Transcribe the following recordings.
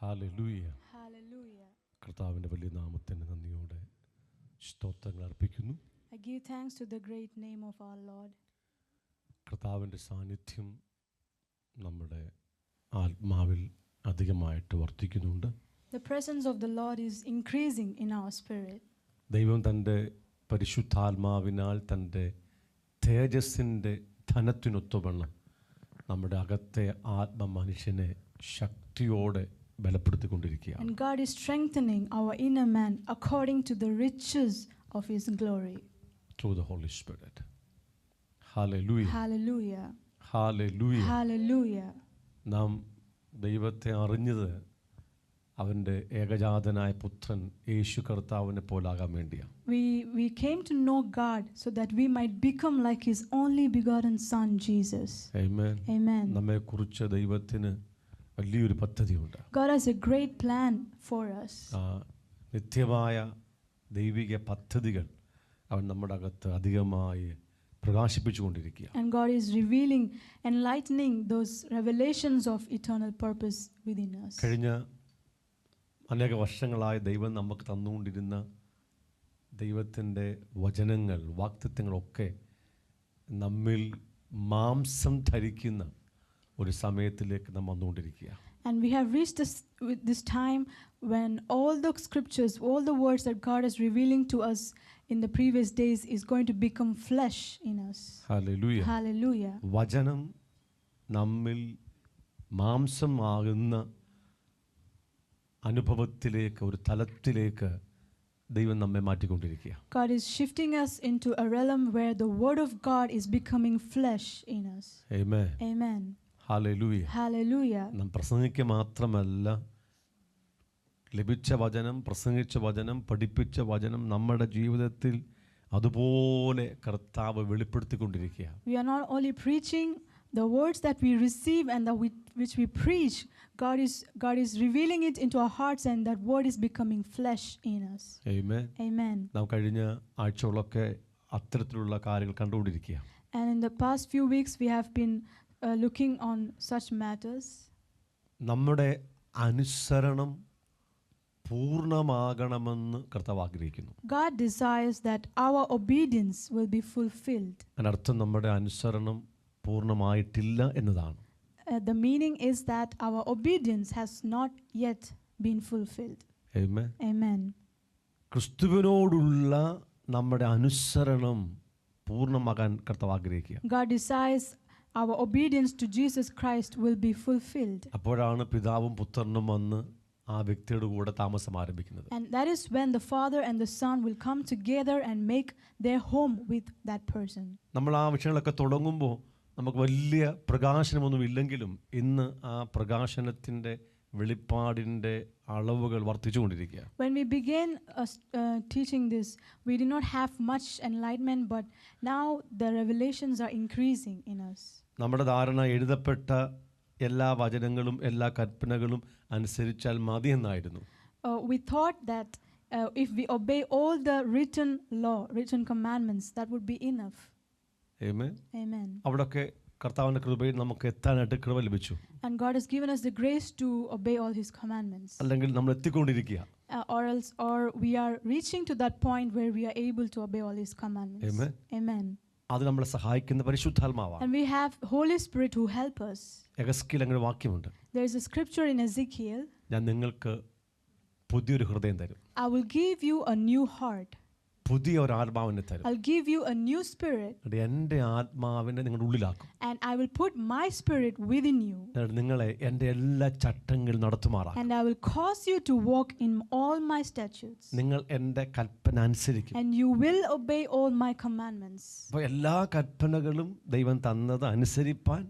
Hallelujah. Hallelujah. കർത്താവിൻ്റെ വലിയ നാമത്തിന് നന്ദിയോടെ സ്തോത്രങ്ങൾ അർപ്പിക്കുന്നു. I give thanks to the great name of our Lord. കർത്താവിൻ്റെ സാന്നിധ്യം നമ്മുടെ ആത്മാവിൽ അധികമായിട്ട് വർദ്ധിക്കുന്നുണ്ട്. The presence of the Lord is increasing in our spirit. ദൈവം തൻ്റെ പരിശുദ്ധാത്മാവിനാൽ തൻ്റെ തേജസ്സിൻ്റെ ധനത്തിനൊത്തുവണ്ണം നമ്മുടെ അകത്തെ ആത്മമനുഷ്യനെ ശക്തിയോടെ ബലപ്പെടുത്തിക്കൊണ്ടിരിക്കുകയാണ്. And God is strengthening our inner man according to the riches of His glory. Through the Holy Spirit. Hallelujah. Hallelujah. Hallelujah. Hallelujah. നാം ദൈവത്തെ അറിഞ്ഞത് അവൻ്റെ ഏകജാതനായ പുത്രൻ യേശു കർത്താവിനെ പോലാകാൻ വേണ്ടിയാണ്. We came to know God so that we might become like His only begotten Son Jesus. Amen. Amen. നമ്മെക്കുറിച്ച് ദൈവത്തിന് വലിയൊരു പദ്ധതിയുണ്ട്. God has a great plan for us. നിത്യമായ ദൈവിക പദ്ധതികൾ അവൻ നമ്മുടെ അകത്ത് അധികമായി പ്രകാശിപ്പിച്ചുകൊണ്ടിരിക്കുക. And God is revealing, enlightening those revelations of eternal purpose within us. കഴിഞ്ഞ അനേക വർഷങ്ങളായി ദൈവം നമുക്ക് തന്നുകൊണ്ടിരുന്ന ദൈവത്തിൻ്റെ വചനങ്ങൾ, വാഗ്ദത്തങ്ങളൊക്കെ നമ്മിൽ മാംസം ധരിക്കുന്ന ഒരു സമയത്തിലേക്ക് നാം വന്നുകൊണ്ടിരിക്കുക. And we have reached this time when all the scriptures, all the words that God is revealing to us in the previous days is going to become flesh in us. Hallelujah. Hallelujah. വചനം നമ്മിൽ മാംസമാകുന്ന അനുഭവത്തിലേക്ക്, ഒരു തലത്തിലേക്ക് ദൈവം നമ്മെ മാറ്റിക്കൊണ്ടിരിക്കുക. God is shifting us into a realm where the word of God is becoming flesh in us. Amen. Amen. Hallelujah. Hallelujah. നാം പ്രസംഗിക്കുക മാത്രമല്ല, ലഭിച്ച വചനം, പ്രസംഗിച്ച വചനം, പഠിപ്പിച്ച വചനം നമ്മുടെ ജീവിതത്തിൽ അതുപോലെ കർത്താവ് വെളിപ്പെടുത്തിക്കൊണ്ടിരിക്കുക. We are not only preaching the words that we receive and which we preach, God is revealing it into our hearts, and that word is becoming flesh in us. Amen. Amen. നാം കഴിഞ്ഞ ആഴ്ചകളൊക്കെ അത്തരത്തിലുള്ള കാര്യങ്ങൾ കണ്ടുകൊണ്ടിരിക്കുക. And in the past few weeks we have been looking on such matters. നമ്മുടെ അനുസരണം പൂർണ്ണമാകണമെന്ന് കർത്താവ് ആഗ്രഹിക്കുന്നു. God desires that our obedience will be fulfilled. അതിനർത്ഥം നമ്മുടെ അനുസരണം പൂർണ്ണമായിട്ടില്ല എന്നതാണ്. The meaning is that our obedience has not yet been fulfilled. Amen. Amen. ക്രിസ്തുവിനോടുള്ള നമ്മുടെ അനുസരണം പൂർണ്ണമാകാൻ കർത്താവ് ആഗ്രഹിക്കുക. God desires our obedience to Jesus Christ will be fulfilled. അപ്പോഴാണ് പിതാവും പുത്രനും വന്ന് ആ വ്യക്തിയുടെ കൂടെ താമസം ആരംഭിക്കുന്നത്. And that is when the Father and the Son will come together and make their home with that person. നമ്മൾ ആ വിഷയങ്ങളൊക്കെ തുടങ്ങുമ്പോൾ നമുക്ക് വലിയ പ്രകാശനമൊന്നും ഇല്ലെങ്കിലും ഇന്ന് ആ പ്രകാശനത്തിൻ്റെ വെളിപ്പാടിൻ്റെ അളവുകൾ വർദ്ധിച്ചുകൊണ്ടിരിക്കുക. When we began teaching this, we did not have much enlightenment, but now the revelations are increasing in us. നമ്മുടെ ധാരണ എഴുതപ്പെട്ട എല്ലാ വചനങ്ങളും എല്ലാ കൽപ്പനകളും അനുസരിച്ചാൽ മതി എന്നായിരുന്നു. We thought that if we obey all the written commandments, that would be enough. Amen. Amen. അവിടൊക്കെ കർത്താവിൻ്റെ കൃപയിൽ നമുക്ക് എത്താനായിട്ട് കൃപ ലഭിച്ചു. And God has given us the grace to obey all His commandments. അല്ലെങ്കിൽ നമ്മൾ എത്തിക്കൊണ്ടിരിക്കുക. Or we are reaching to that point where we are able to obey all His commandments. Amen. Amen. അത് നമ്മളെ സഹായിക്കുന്ന പരിശുദ്ധാത്മാവാണ്. And we have Holy Spirit who help us. എഹെസ്കേൽ അങ്ങനെ വാക്യമുണ്ട്. There is a scripture in Ezekiel. ഞാൻ നിങ്ങൾക്ക് പുതിയൊരു ഹൃദയം തരും. I will give you a new heart. പുതിയ ഒരു ആത്മാവിനെ തരും. I'll give you a new spirit. എൻ്റെ ആത്മാവിനെ നിങ്ങളുടെ ഉള്ളിലാക്കും. And I will put my spirit within you. നിങ്ങളെ എൻ്റെ എല്ലാ ചട്ടങ്ങളിൽ നടത്തുമാറാക്കും. And I will cause you to walk in all my statutes. നിങ്ങൾ എൻ്റെ കൽപ്പന അനുസരിക്കും. And you will obey all my commandments. അപ്പോൾ എല്ലാ കൽപ്പനകളും ദൈവം തന്നത് അനുസരിപ്പാൻ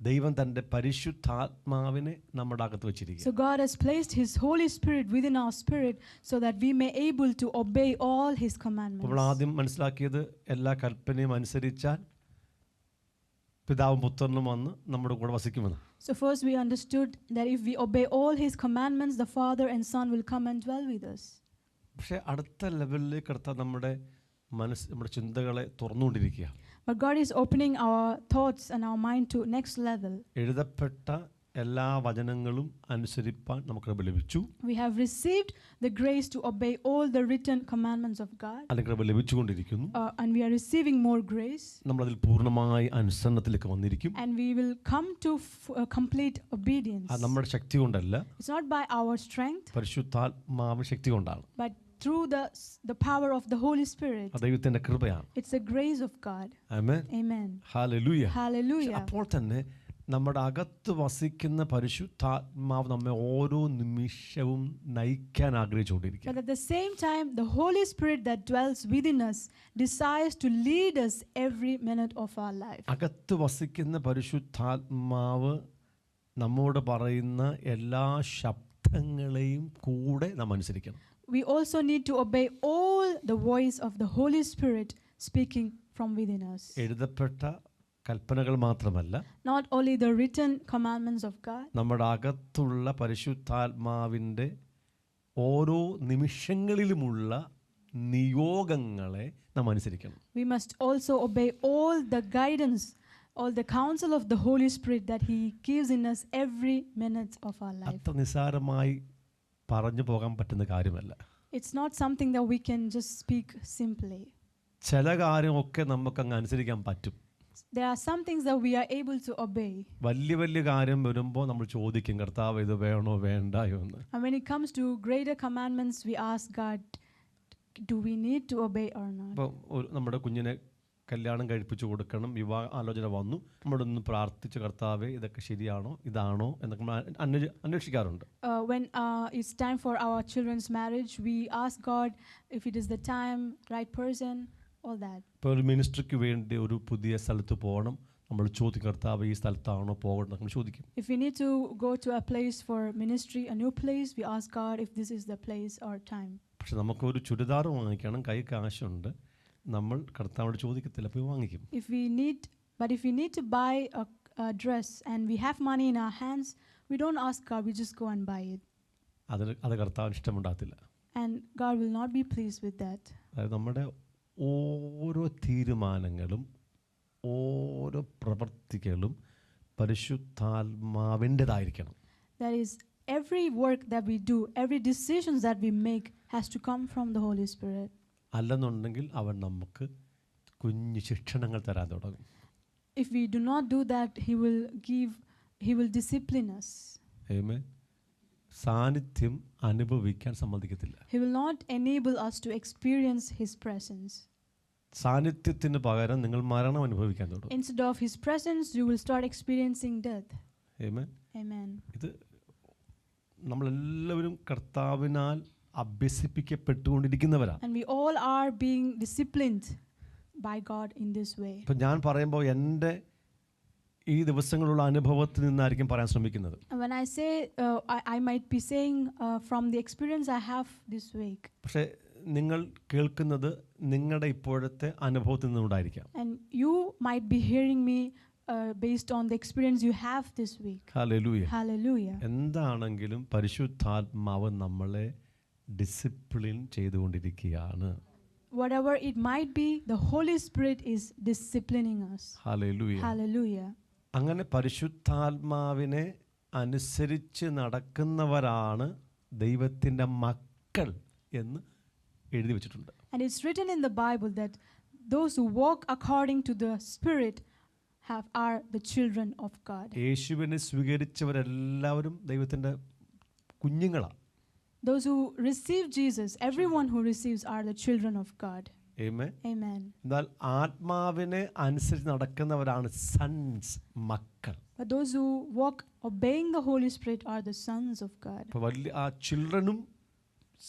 ദൈവം തൻ്റെ പരിശുദ്ധാത്മാവിനെ നമ്മുടെ അകത്ത് വെച്ചിരിക്കുക. So God has placed His Holy Spirit within our spirit so that we may able to obey all His commandments. നമ്മൾ ആദ്യം മനസ്സിലാക്കിയത് എല്ലാ കൽപ്പനയും അനുസരിച്ചാൽ പിതാവും പുത്രനും വന്ന് നമ്മുടെ കൂടെ വസിക്കുമെന്ന്. So first we understood that if we obey all His commandments, the Father and Son will come and dwell with us. പക്ഷേ അടുത്ത ലെവലിലേക്ക് കർത്താവ് നമ്മുടെ ചിന്തകളെ തുറന്നുകൊണ്ടിരിക്കുക. But God is opening our thoughts and our mind to next level. എഴുതപ്പെട്ട എല്ലാ വചനങ്ങളും അനുസരിപ്പാൻ നമുക്ക് കൃപ ലഭിച്ചു. We have received the grace to obey all the written commandments of God. അതിന് കൃപ ലഭിച്ചുകൊണ്ടിരിക്കുന്നു. And we are receiving more grace. നമ്മളതിൽ പൂർണ്ണമായി അനുസരണത്തിലേക്ക് വന്നിരിക്കും. And we will come to complete obedience. അത് നമ്മുടെ ശക്തി കൊണ്ടല്ല, It's not by our strength, പരിശുദ്ധാത്മാവിന്റെ ശക്തി കൊണ്ടാണ്. but through the power of the Holy Spirit. അത് ദൈവത്തിന്റെ കൃപയാണ്. It's the grace of God. Amen. Amen. Hallelujah. Hallelujah. അപ്പോൾ തന്നെ നമ്മുടെ അകത്ത് വസിക്കുന്ന പരിശുദ്ധാത്മാവ് നമ്മെ ഓരോ നിമിഷവും നയിക്കാൻ ആഗ്രഹിച്ചുകൊണ്ടിരിക്കുക. But at the same time, the Holy Spirit that dwells within us desires to lead us every minute of our life. അകത്ത് വസിക്കുന്ന പരിശുദ്ധാത്മാവ് നമ്മോട് പറയുന്ന എല്ലാ ശബ്ദങ്ങളെയും കൂടെ നാം അനുസരിക്കണം. We also need to obey all the voice of the Holy Spirit speaking from within us. എഴുതപ്പെട്ട കൽപ്പനകൾ മാത്രമല്ല, Not only the written commandments of God, നമ്മുടെ അകത്തുള്ള പരിശുദ്ധാത്മാവിൻ്റെ ഓരോ നിമിഷങ്ങളിലുമുള്ള നിയോഗങ്ങളെ നാം അനുസരിക്കണം. we must also obey all the guidance, all the counsel of the Holy Spirit that He gives in us every minute of our life. അത്ര നിസ്സാരമായി പറഞ്ഞു പോകാൻ പറ്റുന്ന കാര്യമല്ല. It's not something that we can just speak simply. ചില കാര്യമൊക്കെ നമുക്കങ്ങ് അനുസരിക്കാൻ പറ്റും. There are some things that we are able to obey. വലിയ വലിയ കാര്യം വരുമ്പോൾ നമ്മൾ ചോദിക്കും, കർത്താവ് ഇത് വേണോ വേണ്ടായോ എന്ന്. And when it comes to greater commandments, we ask God, do we need to obey or not? ഇപ്പോൾ നമ്മുടെ കുഞ്ഞിനെ കല്യാണം കഴിപ്പിച്ചു കൊടുക്കണം, വിവാഹ ആലോചന വന്നു, നമ്മളൊന്ന് പ്രാർത്ഥിച്ച് കർത്താവേ ഇതൊക്കെ ശരിയാണോ ഇതാണോ എന്നൊക്കെ നമ്മൾ അന്വേഷിക്കാറുണ്ട്. When it's time for our children's marriage, we ask God if it is the time, right person, all that. ഇപ്പോൾ ഒരു മിനിസ്ട്രിക്ക് വേണ്ടി ഒരു പുതിയ സ്ഥലത്ത് പോകണം, നമ്മൾ ചോദിക്കും കർത്താവ് ഈ സ്ഥലത്താണോ പോകണം നമ്മൾ ചോദിക്കും. If we need to go to a place for ministry, a new place, we ask God if this is the place or time. പക്ഷെ നമുക്കൊരു ചുരിദാർ വാങ്ങിക്കണം, കൈ കാശുണ്ട്, നമ്മൾ കർത്താവോട് ചോദിക്കത്തില്ല, പോയി വാങ്ങിക്കും. If we need to buy a dress and we have money in our hands, we don't ask God, we just go and buy it. അത് കർത്താവിന് ഇഷ്ടമുണ്ടാകത്തില്ല. And God will not be pleased with that. അതായത് നമ്മുടെ ഓരോ തീരുമാനങ്ങളും ഓരോ പ്രവൃത്തികളും പരിശുദ്ധാത്മാവിൻ്റെതായിരിക്കണം. That is, every work that we do, every decisions that we make has to come from the Holy Spirit. അല്ലെന്നുണ്ടെങ്കിൽ അവൻ നമുക്ക് കുഞ്ഞു ശിക്ഷണങ്ങൾ തരാൻ തുടങ്ങും. If we do not do that, he will discipline us. ആമേൻ. സാന്നിധ്യം അനുഭവിക്കാൻ സമ്മതിക്കത്തില്ല. He will not enable us to experience his presence. സാന്നിധ്യത്തിന് പകരം നിങ്ങൾ മരണം അനുഭവിക്കാൻ തുടങ്ങും. Instead of his presence, you will start experiencing death. Amen. Amen. ഇത് നമ്മളെല്ലാവരും കർത്താവിനാൽ അഭ്യസിപ്പിക്കപ്പെട്ടുകൊണ്ടിരിക്കുന്നവരാണ്. And we all are being disciplined by God in this way. ഇപ്പം ഞാൻ പറയുമ്പോൾ എൻ്റെ ഈ ദിവസങ്ങളുള്ള അനുഭവത്തിൽ നിന്നായിരിക്കും പറയാൻ ശ്രമിക്കുന്നത്. And when I say, I might be saying from the experience I have this week. പക്ഷേ നിങ്ങൾ കേൾക്കുന്നത് നിങ്ങളുടെ ഇപ്പോഴത്തെ അനുഭവത്തിൽ നിന്നുണ്ടായിരിക്കാം. And you might be hearing me based on the experience you have this week. Hallelujah. Hallelujah. എന്താണെങ്കിലും പരിശുദ്ധാത്മാവ് നമ്മളെ discipline ചെയ്തുകൊണ്ടിരിക്കുകയാണ്. Whatever it might be, the Holy Spirit is disciplining us. Hallelujah. Hallelujah. അങ്ങനെ പരിശുദ്ധാത്മാവിനെ അനുസരിച്ച് നടക്കുന്നവരാണ് ദൈവത്തിൻ്റെ മക്കൾ എന്ന് എഴുതി വെച്ചിട്ടുണ്ട്. And it's written in the Bible that those who walk according to the Spirit are the children of God. യേശുവിനെ സ്വീകരിച്ചവരെല്ലാവരും ദൈവത്തിൻ്റെ കുഞ്ഞുങ്ങളാണ്. Those who receive Jesus, everyone who receives are the children of God. Amen. Amen. എന്നാൽ ആത്മാവിനെ അനുസരിച്ച് നടക്കുന്നവരാണ് sons, മക്കൾ. But those who walk obeying the Holy Spirit are the sons of God. അപ്പോൾ വലിയ ആ ചിൽഡ്രനും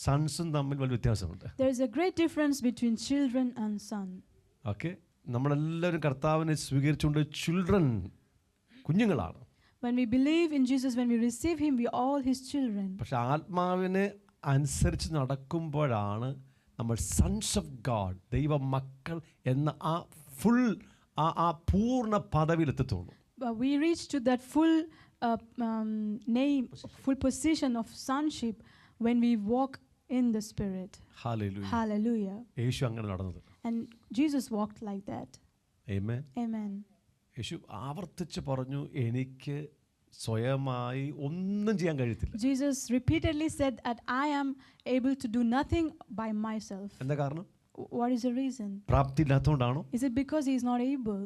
സൺസും തമ്മിൽ വലിയ വ്യത്യാസമുണ്ട്. There is a great difference between children and son. Okay, നമ്മളെല്ലാവരും കർത്താവിനെ സ്വീകരിച്ചുകൊണ്ട് ചിൽഡ്രൻ, കുഞ്ഞുങ്ങളാണ്. When we believe in Jesus, when we receive Him, we are all His children. പക്ഷെ ആത്മാവിനെ അനുസരിച്ച് നടക്കുമ്പോഴാണ് നമ്മൾ സൺസ് ഓഫ് ഗാഡ്, ദൈവ മക്കൾ എന്ന ആ ഫുൾ ആ പൂർണ്ണ പദവിയിലെത്തുള്ളൂ. But we reach to that full name, full position of sonship when we walk in the Spirit. Hallelujah. Hallelujah. യേശു അങ്ങനെ നടന്നത്. And Jesus walked like that. Amen. Amen. യേശു ആവർത്തിച്ച് പറഞ്ഞു, എനിക്ക് സ്വയമായി ഒന്നും ചെയ്യാൻ കഴിയത്തില്ല. Jesus repeatedly said that I am able to do nothing by myself. എന്താ കാരണം? What is the reason? പ്രാപ്തി ഇല്ലാത്തതുകൊണ്ടാണോ? Is it because he is not able?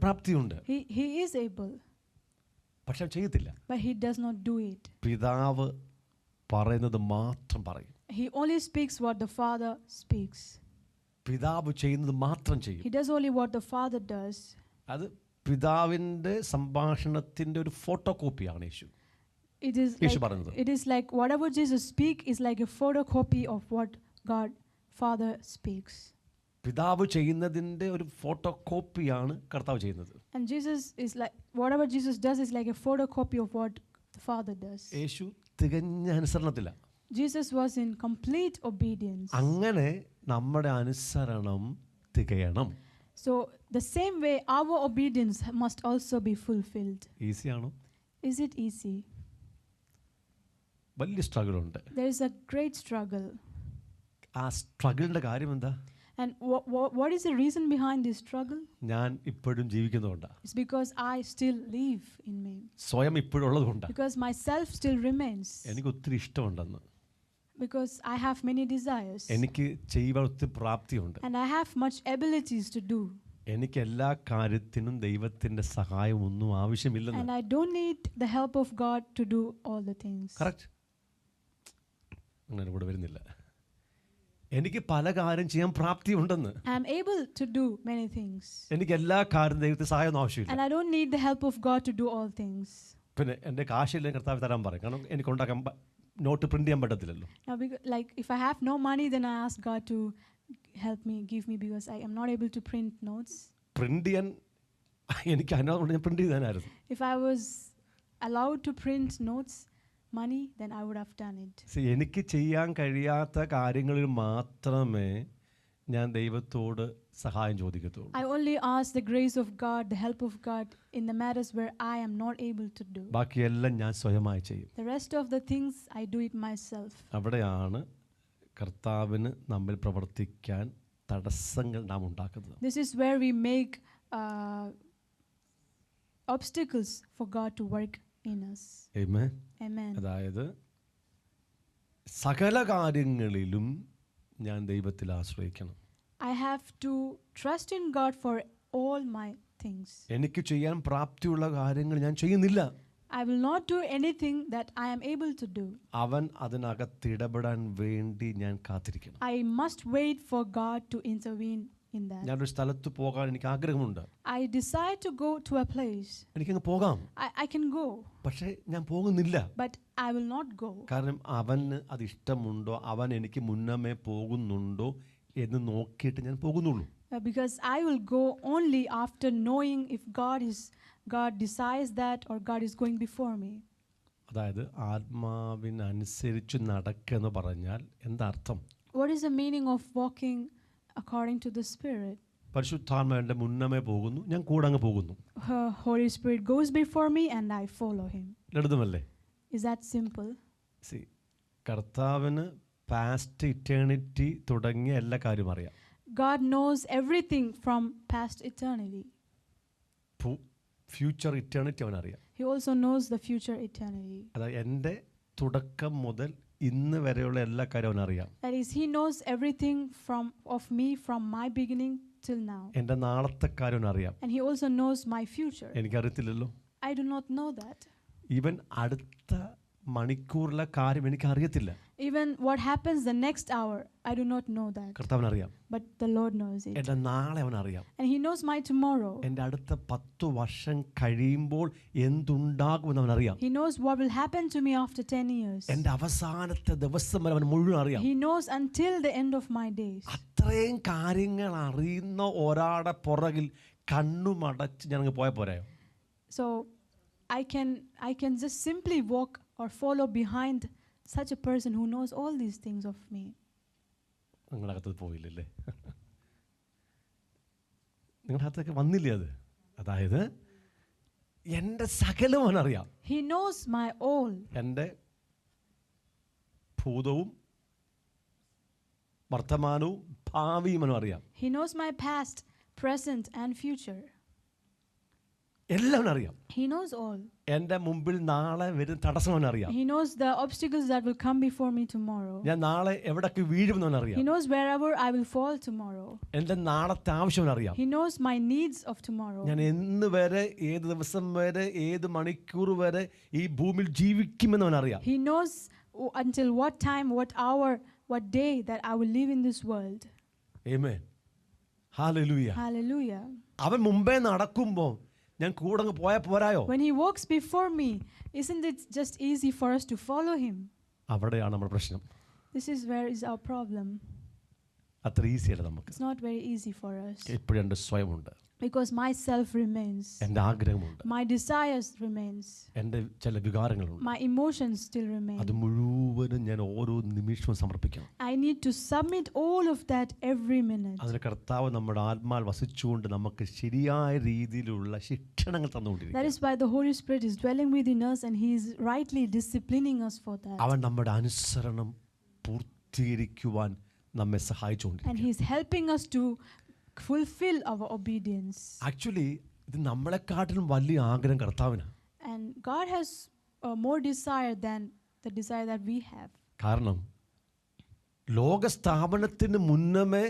പ്രാപ്തിയുണ്ട്, He is able, പക്ഷെ ചെയ്യത്തില്ല. but he does not do it. പിതാവ് പറയുന്നത് മാത്രം പറയും. He only speaks what the Father speaks. പിതാവ് ചെയ്യുന്നത് മാത്രം ചെയ്യും. He does only what the Father does. അത് പിതാവിൻ്റെ സംഭാഷണത്തിൻ്റെ ഒരു ഫോട്ടോ കോപ്പിയാണ് Yeshu. It is like whatever Jesus speaks is like a photocopy of what God Father speaks. പിതാവ് ചെയ്യുന്നതിൻ്റെ ഒരു ഫോട്ടോ കോപ്പിയാണ് കർത്താവ് ചെയ്യുന്നത്. And Jesus is like whatever Jesus does is like a photocopy of what the Father does. യേശു തികഞ്ഞ അനുസരണത്തില. Jesus was in complete obedience. അങ്ങനെ നമ്മുടെ അനുസരണം തികയണം. So the same way our obedience must also be fulfilled. ഈസിയാണോ? Is it easy? വലിയ struggle ഉണ്ട്. There is a great struggle. ആ സ്ട്രഗിളിൻ്റെ കാര്യം എന്താ? And what is the reason behind this struggle? ഞാൻ ഇപ്പോഴും ജീവിക്കുന്നതുകൊണ്ടാണ്. It's because I still live in me. സ്വയം ഇപ്പോഴും ഉള്ളതുകൊണ്ടാണ്. Because myself still remains. എനിക്ക് ഒത്തിരി ഇഷ്ടമുണ്ടെന്ന്. Because I have many desires. എനിക്ക് ചെയ്യുവാൻ ഒത്തിരി പ്രാപ്തിയുണ്ട്. And I have much abilities to do. എനിക്ക് എല്ലാ കാര്യത്തിനും ദൈവത്തിൻ്റെ സഹായം ഒന്നും ആവശ്യമില്ലെന്ന്. And I don't need the help of God to do all the things. Correct. അങ്ങനെ ഇവിടെ വരുന്നില്ല. എനിക്ക് പല കാര്യം ചെയ്യാൻ പ്രാപ്തിയുണ്ടെന്ന്. I am able to do many things. എനിക്ക് എല്ലാ കാര്യം ദൈവത്തിന്റെ സഹായം ആവശ്യമില്ല. And I don't need the help of God to do all things. പിന്നെ എൻ്റെ കാശില്ല കർത്താവ് തരാൻ പറയും. കാരണം എനിക്ക് ഉണ്ടാക്കാൻ നോട്ട് പ്രിന്റ് ചെയ്യാൻ പറ്റത്തില്ലല്ലോ. Now, like if I have no money, then I ask God to help me, give me, because I am not able to print notes. Print ചെയ്യാൻ എനിക്ക് അതിനകത്ത് ഞാൻ print ചെയ്താനായിരുന്നു. If I was allowed to print notes, money, then I would have done it. എനിക്ക് ചെയ്യാൻ കഴിയാത്ത കാര്യങ്ങളിൽ മാത്രമേ ഞാൻ ദൈവത്തോട് സഹായം ചോദിക്കത്തുള്ളൂ. I only ask the grace of God, the help of God in the matters where I am not able to do. ബാക്കിയെല്ലാം ഞാൻ സ്വയമായി ചെയ്യും. The rest of the things I do it myself. അവിടെയാണ് കർത്താവിന് നമ്മിൽ പ്രവർത്തിക്കാൻ തടസ്സങ്ങൾ നാം ഉണ്ടാക്കുന്നത്. This is where we make obstacles for God to work in us. Amen. Amen. അതായത് സകല കാര്യങ്ങളിലും ഞാൻ ദൈവത്തിൽ ആശ്രയിക്കണം. I have to trust in God for all my things. എനിക്ക് ചെയ്യാൻ പ്രാപ്തിയുള്ള കാര്യങ്ങൾ ഞാൻ ചെയ്യുന്നില്ല. I will not do anything that I am able to do. അവൻ അതിനകത്ത് ഇടപെടാൻ വേണ്ടി ഞാൻ കാത്തിരിക്കണം. I must wait for God to intervene in that. ഞാനൊരു സ്ഥലത്ത് പോകാൻ എനിക്ക് ആഗ്രഹമുണ്ട്. I decide to go to a place. എനിക്കങ്ങ് പോകാം. I can go. പക്ഷേ ഞാൻ പോകുന്നില്ല. But I will not go. കാരണം അവന് അത് ഇഷ്ടമുണ്ടോ, അവൻ എനിക്ക് മുന്നമേ പോകുന്നുണ്ടോ എന്ന് നോക്കിയിട്ട് ഞാൻ പോകുന്നുള്ളൂ. Because I will go only after knowing if God decides that or God is going before me. അതായത് ആത്മാവിനനുസരിച്ച് നടക്കെന്ന് പറഞ്ഞാൽ എന്താ അർത്ഥം? What is the meaning of walking according to the Spirit? പരിശുദ്ധാത്മാവ് എൻ്റെ മുന്നമേ പോകുന്നു, ഞാൻ കൂടെ അങ്ങ് പോകുന്നു. Holy Spirit goes before me and I follow him. ലളിതമല്ലേ? Is that simple? കർത്താവിന് പാസ്റ്റ് ഇറ്റേണിറ്റി തുടങ്ങിയ എല്ലാ കാര്യവും അറിയാം. God knows everything from past eternity. Future eternity അവൻ അറിയാം. He also knows the future eternity. അതായത് എൻ്റെ തുടക്കം മുതൽ ഇന്ന് വരെയുള്ള എല്ലാ കാര്യവും അവൻ അറിയാം. That is, he knows everything of me from my beginning till now. എൻ്റെ നാളത്തെ കാര്യം അവൻ അറിയാം. And he also knows my future. എനിക്കറിയത്തില്ലല്ലോ. I do not know that. Even അടുത്ത മണിക്കൂറിലെ കാര്യം എനിക്ക് അറിയത്തില്ല. Even what happens the next hour, I do not know that. കർത്താവിന് അറിയാം. But the Lord knows it. എൻ്റെ നാളെ അവൻ അറിയാം. And he knows my tomorrow. എൻ്റെ അടുത്ത 10 വർഷം കഴിയുമ്പോൾ എന്തുണ്ടാകുമെന്ന് അവൻ അറിയാം. He knows what will happen to me after 10 years. എൻ്റെ അവസാനത്തെ ദിവസം വരെ അവൻ മുഴുവൻ അറിയാം. He knows until the end of my days. അത്രയും കാര്യങ്ങൾ അറിയുന്ന ഒരാളുടെ പുറകിൽ കണ്ണുമടച്ച് ഞാൻ അങ്ങ് പോയ പോരായോ? So I can just simply walk or follow behind such a person who knows all these things of me. നിങ്ങളുടെ അകത്ത് പോയില്ലല്ലേ? നിങ്ങളുടെ അകത്തൊക്കെ വന്നില്ലേ അത്? അതായത് എൻ്റെ സകലവും അവനറിയാം. He knows my all. എൻ്റെ ഭൂതവും വർത്തമാനവും ഭാവിയും അവനും അറിയാം. He knows my past, present and future. എല്ലാം അവനറിയാം. He knows all. എൻ്റെ മുമ്പിൽ നാളെ വരുന്ന തടസ്സം അവനറിയാം. He knows the obstacles that will come before me tomorrow. ഞാൻ നാളെ എവിടൊക്കെ വീഴുമെന്ന് അവനറിയാം. He knows wherever I will fall tomorrow. എൻ്റെ നാളത്തെ ആവശ്യം അവനറിയാം. He knows my needs of tomorrow. ഞാൻ എന്ന് വരെ, ഏത് ദിവസം വരെ, ഏത് മണിക്കൂർ വരെ ഈ ഭൂമിയിൽ ജീവിക്കുമെന്ന് അവനറിയാം. He knows until what time, what hour, what day that I will live in this world. Amen. Hallelujah. Hallelujah. അവൻ മുമ്പേ നടക്കുമ്പോൾ ഞാൻ കൂടെ അങ്ങ് പോയാൽ പോരായോ? When he walks before me, isn't it just easy for us to follow him? അവിടെയാണ് നമ്മുടെ പ്രശ്നം. This is where is our problem. അത്ര ഈസിയല്ല നമുക്ക്. It's not very easy for us. എപ്പോഴും എൻ്റെ സ്വയമുണ്ട്, because my self remains. എൻ്റെ ആഗ്രഹമുണ്ട്, My desires remains. എൻ്റെ ചില വികാരങ്ങളുണ്ട്. My emotions still remain. അത് മുഴുവനും ഞാൻ ഓരോ നിമിഷവും സമർപ്പിക്കണം. I need to submit all of that every minute. അതിന് കർത്താവ് നമ്മുടെ ആത്മാൽ വസിച്ചുകൊണ്ട് നമുക്ക് ശരിയായ രീതിയിലുള്ള ശിക്ഷണങ്ങൾ That തന്നുകൊണ്ടിരിക്കും. is why the Holy Spirit is dwelling within us and he is rightly disciplining us for that. അവൻ നമ്മുടെ അനുസരണം പൂർത്തീകരിക്കുവാൻ നമ്മെ And സഹായിച്ചുകൊണ്ടിരിക്കും. he is helping us to fulfill our obedience. Actually ഇത് നമ്മളെക്കാട്ടിലും വലിയ ആഗ്രഹം കർത്താവിനാണ്. And God has more desire than the desire that we have. കാരണം ലോകസ്ഥാപനത്തിന് മുന്നമേ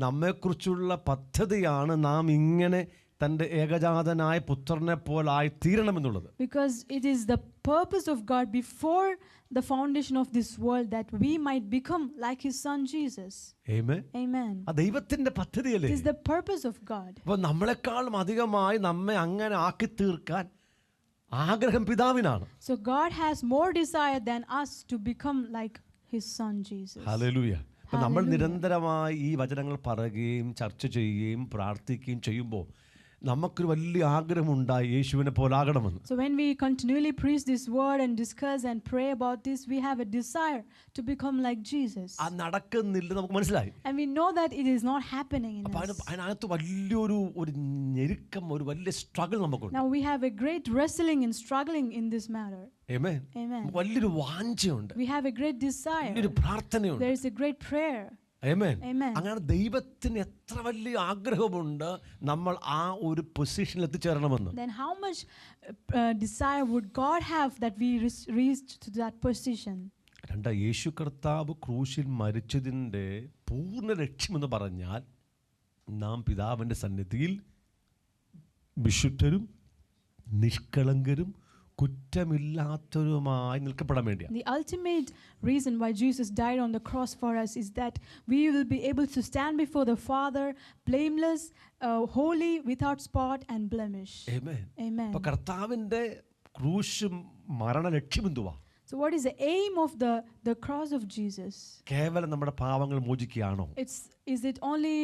നമ്മെക്കുറിച്ചുള്ള പദ്ധതിയാണ് നാം ഇങ്ങനെ തൻ്റെ ഏകജാതനായ പുത്രനെ പോലായി തീരണമെന്നുള്ളത്. Because it is the purpose of God before the foundation of this world that we might become like his son Jesus. Amen. Amen. ആ ദൈവത്തിൻ്റെ പദ്ധതിയല്ലേ? It is the purpose of God. അപ്പോൾ നമ്മളെക്കാളും അധികമായി നമ്മെ അങ്ങനെ ആക്കി തീർക്കാൻ ആഗ്രഹം പിതാവിനാണ്. So God has more desire than us to become like his son Jesus. Hallelujah. അപ്പോൾ നമ്മൾ Hallelujah. നിരന്തരമായി ഈ വചനങ്ങൾ പറയുകയും ചർച്ച ചെയ്യുകയും പ്രാർത്ഥിക്കുകയും ചെയ്യുമ്പോൾ നമുക്കൊരു വലിയ ആഗ്രഹമുണ്ടായി യേശുവിനെ പോലാകണമെന്ന്. So when we continually preach this word and discuss and pray about this, we have a desire to become like Jesus. ആ നടക്കുന്നില്ല നമുക്ക് മനസ്സിലായി. And we know that it is not happening in അപ്പോൾ us. അതിനകത്ത് വലിയൊരു ഞെരുക്കം, ഒരു വലിയ സ്ട്രഗിൾ നമുക്കുണ്ട്. Now we have a great wrestling and struggling in this matter. Amen. Amen. വലിയൊരു വാഞ്ചയുണ്ട്, We have a great desire. വലിയൊരു പ്രാർത്ഥനയുണ്ട്. There is a great prayer. Amen. Amen. അങ്ങനെ ദൈവത്തിന് എത്ര വലിയ ആഗ്രഹമുണ്ട് നമ്മൾ ആ ഒരു പൊസിഷനിൽ എത്തിച്ചേരണമെന്ന്. Then how much desire would God have that we reach to that position? യേശു കർത്താവ് ക്രൂശിൽ മരിച്ചതിൻ്റെ പൂർണ്ണ ലക്ഷ്യമെന്ന് പറഞ്ഞാൽ നാം പിതാവിൻ്റെ സന്നിധിയിൽ വിശുദ്ധരും നിഷ്കളങ്കരും കുറ്റമില്ലാത്തവരുമായി നിൽക്കപ്പെടാൻ വേണ്ടിയാണ്. The ultimate reason why Jesus died on the cross for us is that we will be able to stand before the Father blameless, holy, without spot and blemish. Amen. Amen. അപ്പോൾ കർത്താവിൻ്റെ ക്രൂശ് മരണ ലക്ഷ്യം എന്തുവാ? So what is the aim of the cross of Jesus? കേവലം നമ്മുടെ പാവങ്ങൾ മോചിക്കുകയാണോ? Is it only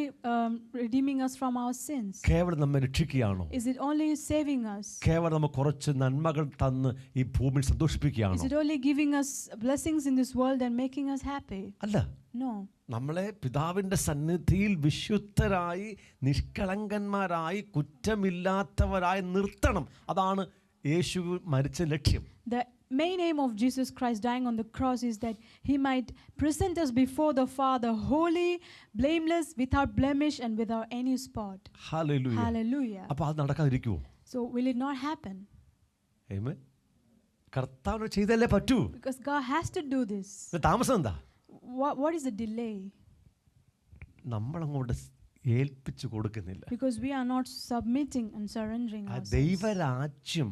redeeming us from our sins? കേവലം നമ്മെ രക്ഷിക്കുകയാണോ? Is it only saving us? കേവലം നമുക്ക് കുറച്ച് നന്മകൾ തന്ന് ഈ ഭൂമിയിൽ സന്തോഷിപ്പിക്കുകയാണോ? Is it only giving us blessings in this world and making us happy? അല്ല. No. നമ്മളെ പിതാവിൻ്റെ സന്നിധിയിൽ വിശുദ്ധരായി നിഷ്കളങ്കന്മാരായി കുറ്റമില്ലാത്തവരായി നിർത്തണം. അതാണ് യേശു മരിച്ച ലക്ഷ്യം. The main aim of Jesus Christ dying on the cross is that he might present us before the Father holy, blameless, without blemish and without any spot. Hallelujah. Hallelujah. അപ്പോൾ അത് നടക്കാതിരിക്കുമോ? So will it not happen? ആമേൻ. കർത്താവിനെ ചെയ്തല്ലേ പറ്റൂ. Because God has to do this. താമസം എന്താ? What is the delay? നമ്മളങ്ങോട്ട് ഏൽപ്പിച്ചു കൊടുക്കുന്നില്ല. Because we are not submitting and surrendering ആ ourselves. ദൈവരാജ്യം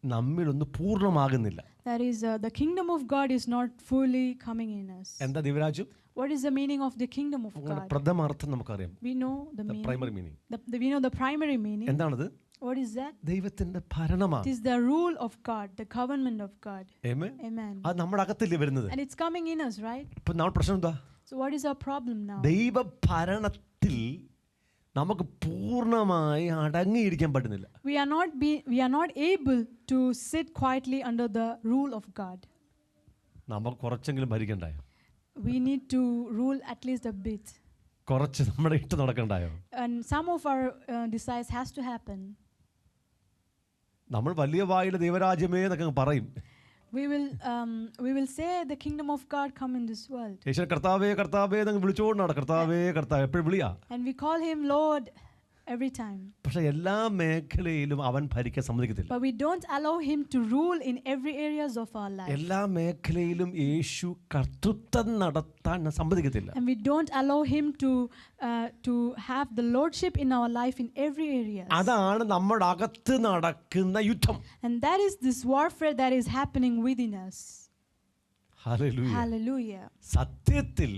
നമ്മിലൊന്ന് പൂർണ്ണമാകുന്നില്ല. That is, the kingdom of God is not fully coming in us. എന്താ ദൈവരാജ്യം? What is the meaning of the kingdom of God? പ്രഥമാർത്ഥം നമുക്കറിയാം. We know the meaning. Primary meaning. We know the primary meaning. എന്താണത്? What is that? ദൈവത്തിന്റെ ഭരണമാണ്. It is the rule of God, the government of God. Amen. Amen. അത് നമ്മുടെ അകത്തല്ലേ വരുന്നത്. And it's coming in us, right? ഇപ്പൊ നമ്മുടെ പ്രശ്നം എന്താ? So what is our problem now? ദൈവഭരണത്തിൽ നമുക്ക് പൂർണ്ണമായി അടങ്ങിയിരിക്കാൻ പറ്റുന്നില്ല. We are not able to sit quietly under the rule of God. നമുക്ക് കുറച്ചെങ്കിലും ഭരിക്കണ്ടായോ? We need to rule at least a bit. കുറച്ച് നമ്മുടെ ഇട്ട് നടക്കണ്ടായോ? And some of our desires has to happen. നമ്മൾ വലിയ വായിൽ ദൈവരാജ്യമേ എന്നൊക്കെ പറയും. We will say the kingdom of God come in this world. യേശു കർത്താവേ കർത്താവേ എന്നങ്ങ് വിളിച്ചുകൊണ്ടാണ്. കർത്താവേ കർത്താവ് എപ്പോഴും വിളിയാ. And we call him Lord. every time. പക്ഷെ എല്ലാ മേഖലയിലും അവൻ ഭരിക്കാൻ സമ്മതിക്കത്തില്ല. But we don't allow him to rule in every areas of our life. എല്ലാ മേഖലയിലും യേശു കർത്തൃത്വം നടത്താൻ സമ്മതിക്കത്തില്ല. And we don't allow him to have the lordship in our life in every area. അതാണ് നമ്മുടെ അകത്ത് നടക്കുന്ന യുദ്ധം. And that is this warfare that is happening within us. Hallelujah. Hallelujah. സത്യത്തിൽ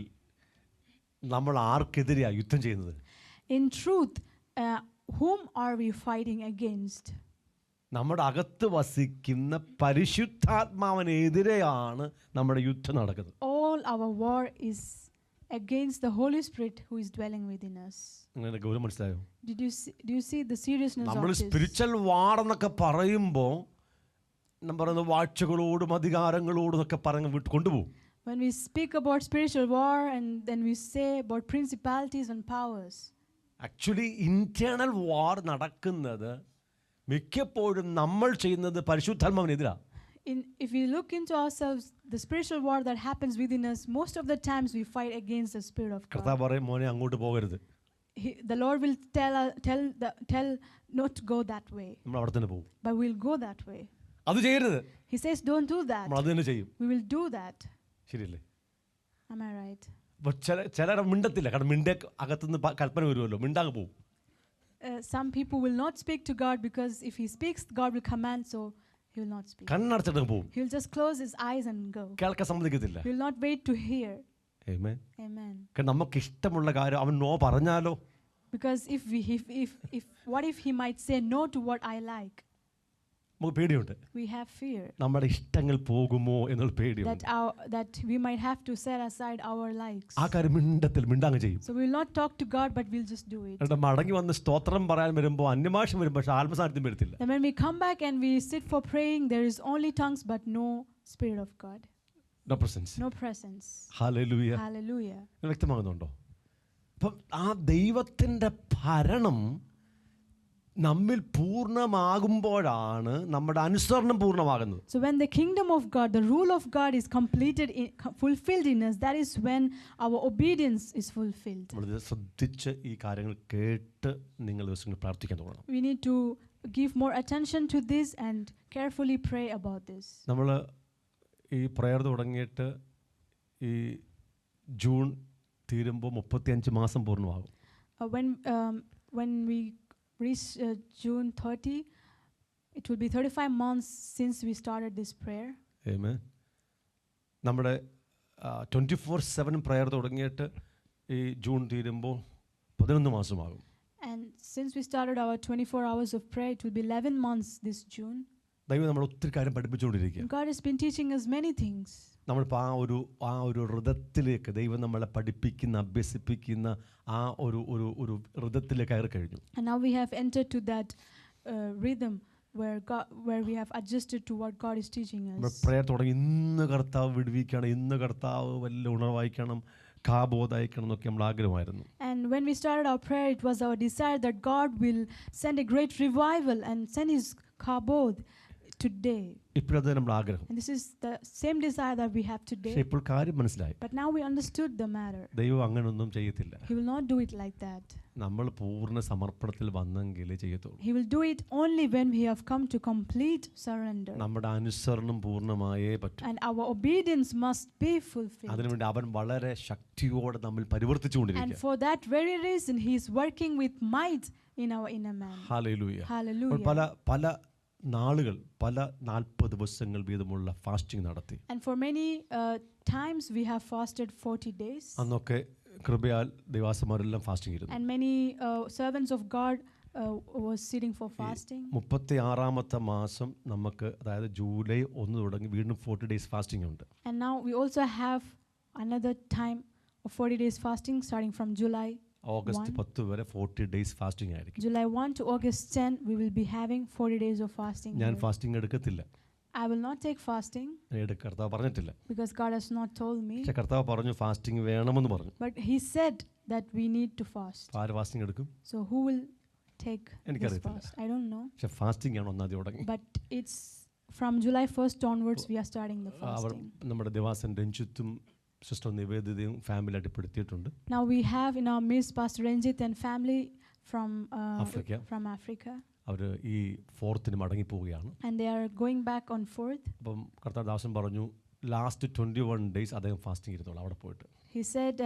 നമ്മൾ ആർക്കെതിരെയാ യുദ്ധം ചെയ്യുന്നത്? In truth, whom are we fighting against? നമ്മുടെ അകത്ത് വസിക്കുന്ന പരിശുദ്ധാത്മാവിനെതിരെയാണ് നമ്മുടെ യുദ്ധം നടക്കുന്നത്. All our war is against the Holy Spirit who is dwelling within us. നിങ്ങൾക്ക് ഗൗരവം മനസ്സിലായോ? Do you see the seriousness നമ്മൾ of this? സ്പിരിച്വൽ വാർ എന്നൊക്കെ പറയുമ്പോൾ നമ്മൾ പറയുന്നത് വാഴ്ചകളോടും അധികാരങ്ങളോടും ഒക്കെ പറഞ്ഞ് വിട്ട് കൊണ്ടുപോകും. When we speak about spiritual war and then we say about principalities and powers. Actually internal war നടക്കുന്നത് മിക്കപ്പോഴും നമ്മൾ ചെയ്യുന്നത് പരിശുദ്ധാത്മാവിനെതിരാണ്. If we look into ourselves, the spiritual war that happens within us, most of the times we fight against the Spirit of God. കർത്താവ് പറയും മോനെ അങ്ങോട്ട് പോകരുത്. The Lord will tell not to go that way. നമ്മൾ അവിടെ തന്നെ പോകും. But we'll go that way. അത് ചെയ്യരുത്. He says don't do that. നമ്മൾ അത് തന്നെ ചെയ്യും. We will do that. ശരിയല്ലേ? Am I right? അപ്പോൾ ചിലർ മിണ്ടത്തില്ല. കാരണം മിണ്ടേ അകത്തുനിന്ന് കൽപ്പന വരുമല്ലോ, മിണ്ടാങ്ങ് പോകും. Some people will not speak to God because if he speaks, God will command, so he will not speak. കണ്ണടച്ചിട്ട് പോകും. He will just close his eyes and go. കേൾക്കാൻ സമ്മതിക്കത്തില്ല. He will not wait to hear. Amen. Amen. കാരണം നമുക്ക് ഇഷ്ടമുള്ള കാര്യം അവൻ no പറഞ്ഞാലോ? Because if what if he might say no to what I like? നമുക്ക് പേടിയുണ്ട്. We have fear നമ്മുടെ ഇഷ്ടങ്ങൾ പോകുമോ എന്നുള്ള പേടിയുണ്ട്. that we might have to set aside our likes. ആ കാര്യം മിണ്ടാങ്ങ് ചെയ്യും. So we will not talk to God, but we'll just do it. എന്നിട്ട് മടങ്ങി വന്ന് സ്തോത്രം പറയാൻ വരുമ്പോൾ അന്യഭാഷ വരും, പക്ഷെ ആത്മസാന്നിധ്യം വരത്തില്ല. And when we come back and we sit for praying, there is only tongues but no Spirit of God. No presence. No presence. Hallelujah. Hallelujah. വ്യക്തമാകുന്നുണ്ടോ? അപ്പം ആ ദൈവത്തിൻ്റെ ഭരണം നമ്മിൽ പൂർണ്ണമാകുമ്പോഴാണ് നമ്മുടെ അനുസരണം പൂർണ്ണമാകുന്നത്. So when the kingdom of God, the rule of God is fulfilled in us, that is when our obedience is fulfilled. നമ്മൾ ശ്രദ്ധിച്ച് ഈ കാര്യങ്ങൾ കേട്ട് നിങ്ങൾ ദിവസങ്ങൾ പ്രാർത്ഥിക്കാൻ തുടങ്ങണം. We need to give more attention to this and carefully pray about this. നമ്മൾ ഈ പ്രയർ തുടങ്ങിയിട്ട് ഈ ജൂൺ തീരുമ്പോൾ 35 മാസം പൂർണ്ണമാകും. When we reach June 30, it will be 35 months since we started this prayer. ആമേൻ. നമ്മുടെ 24/7 പ്രയർ തുടങ്ങിയിട്ട് ഈ ജൂൺ തീരുമ്പോൾ 11 മാസമാകും. And since we started our 24 hours of prayer, it will be 11 months this June. ദൈവം നമ്മൾ ഒത്തിരി കാര്യം പഠിപ്പിച്ചുകൊണ്ടിരിക്കുക. God has been teaching us many things. നമ്മളിപ്പോൾ ആ ഒരു ഋതത്തിലേക്ക് ദൈവം നമ്മളെ പഠിപ്പിക്കുന്ന അഭ്യസിപ്പിക്കുന്ന ആ ഒരു ഋതത്തിലേക്ക് കയറി കഴിഞ്ഞു. And now we have entered to that rhythm where we have adjusted to what God is teaching us. നമ്മൾ പ്രയർ തുടങ്ങി ഇന്ന് കർത്താവ് വിടുവിക്കണം, ഇന്ന് കർത്താവ് വല്ല ഉണർവായിക്കണം, കാബോധയക്കണം എന്നൊക്കെ നമ്മൾ ആഗ്രഹമായിരുന്നു. And when we started our prayer, it was our desire that God will send a great revival and send his kabod today. ഇപ്പോഴത് നമ്മുടെ ആഗ്രഹം. And this is the same desire that we have today. പക്ഷേ ഇപ്പോൾ കാര്യം മനസ്സിലായി. But now we understood the matter. ദൈവം അങ്ങനെയൊന്നും ചെയ്യത്തില്ല. He will not do it like that. നമ്മൾ പൂർണ്ണ സമർപ്പണത്തിൽ വന്നെങ്കിലേ ചെയ്യത്തുള്ളൂ. He will do it only when we have come to complete surrender. നമ്മുടെ അനുസരണം പൂർണ്ണമായേ പറ്റൂ. And our obedience must be fulfilled. അതിനുവേണ്ടി അവൻ വളരെ ശക്തിയോടെ നമ്മൾ പരിവർത്തിച്ചുകൊണ്ടിരിക്കുക. And for that very reason, he is working with might in our inner man. Hallelujah. Hallelujah. പല നാളുകൾ 40 ദിവസങ്ങൾ വീതമുള്ള ഫാസ്റ്റിംഗ് നടത്തി. And for many times we have fasted 40 days. അന്നൊക്കെ കൃപയാൽ ദൈവാസന്മാരെല്ലാം ഫാസ്റ്റിംഗ് ഇരുന്നു. And many servants of God was sitting for fasting. 36ാമത്തെ മാസം നമുക്ക്, അതായത് ജൂലൈ 1 തുടങ്ങി വീണ്ടും 40 days ഫാസ്റ്റിംഗ് ഉണ്ട്. And now we also have another time of 40 days fasting starting from July August 10 വരെ 40 days ഫാസ്റ്റിംഗ് ആയിരിക്കും. July 1 to August 10 we will be having 40 days of fasting. ഞാൻ fasting എടുക്കത്തില്ല. I will not take fasting കർത്താവ് പറഞ്ഞിട്ടില്ല. because God has not told me. പക്ഷേ കർത്താവ് പറഞ്ഞു fasting വേണമെന്ന് പറഞ്ഞു. But he said that we need to fast. ആര് ഫാസ്റ്റിംഗ് എടുക്കും? So who will take this fast? I don't know. പക്ഷേ ഫാസ്റ്റിംഗ് ആണ് ഒന്നാമത് തുടങ്ങി. But it's from July 1st onwards we are starting the fasting. നമ്മുടെ ദേവാസൻ രഞ്ജിത്തും sister നിവേദിതയും family ആയിട്ട് പെടുത്തിയിട്ടുണ്ട്. Now we have in our midst Pastor Ranjit and family Africa. from Africa, അവർ ഈ 4th മടങ്ങിപ്പോവുകയാണ്. and they are going back on 4th. അപ്പം കർത്താദാസൻ പറഞ്ഞു last 21 days അദ്ദേഹം fasting ഇരുന്നോളൂ അവിടെ പോയിട്ട്. He said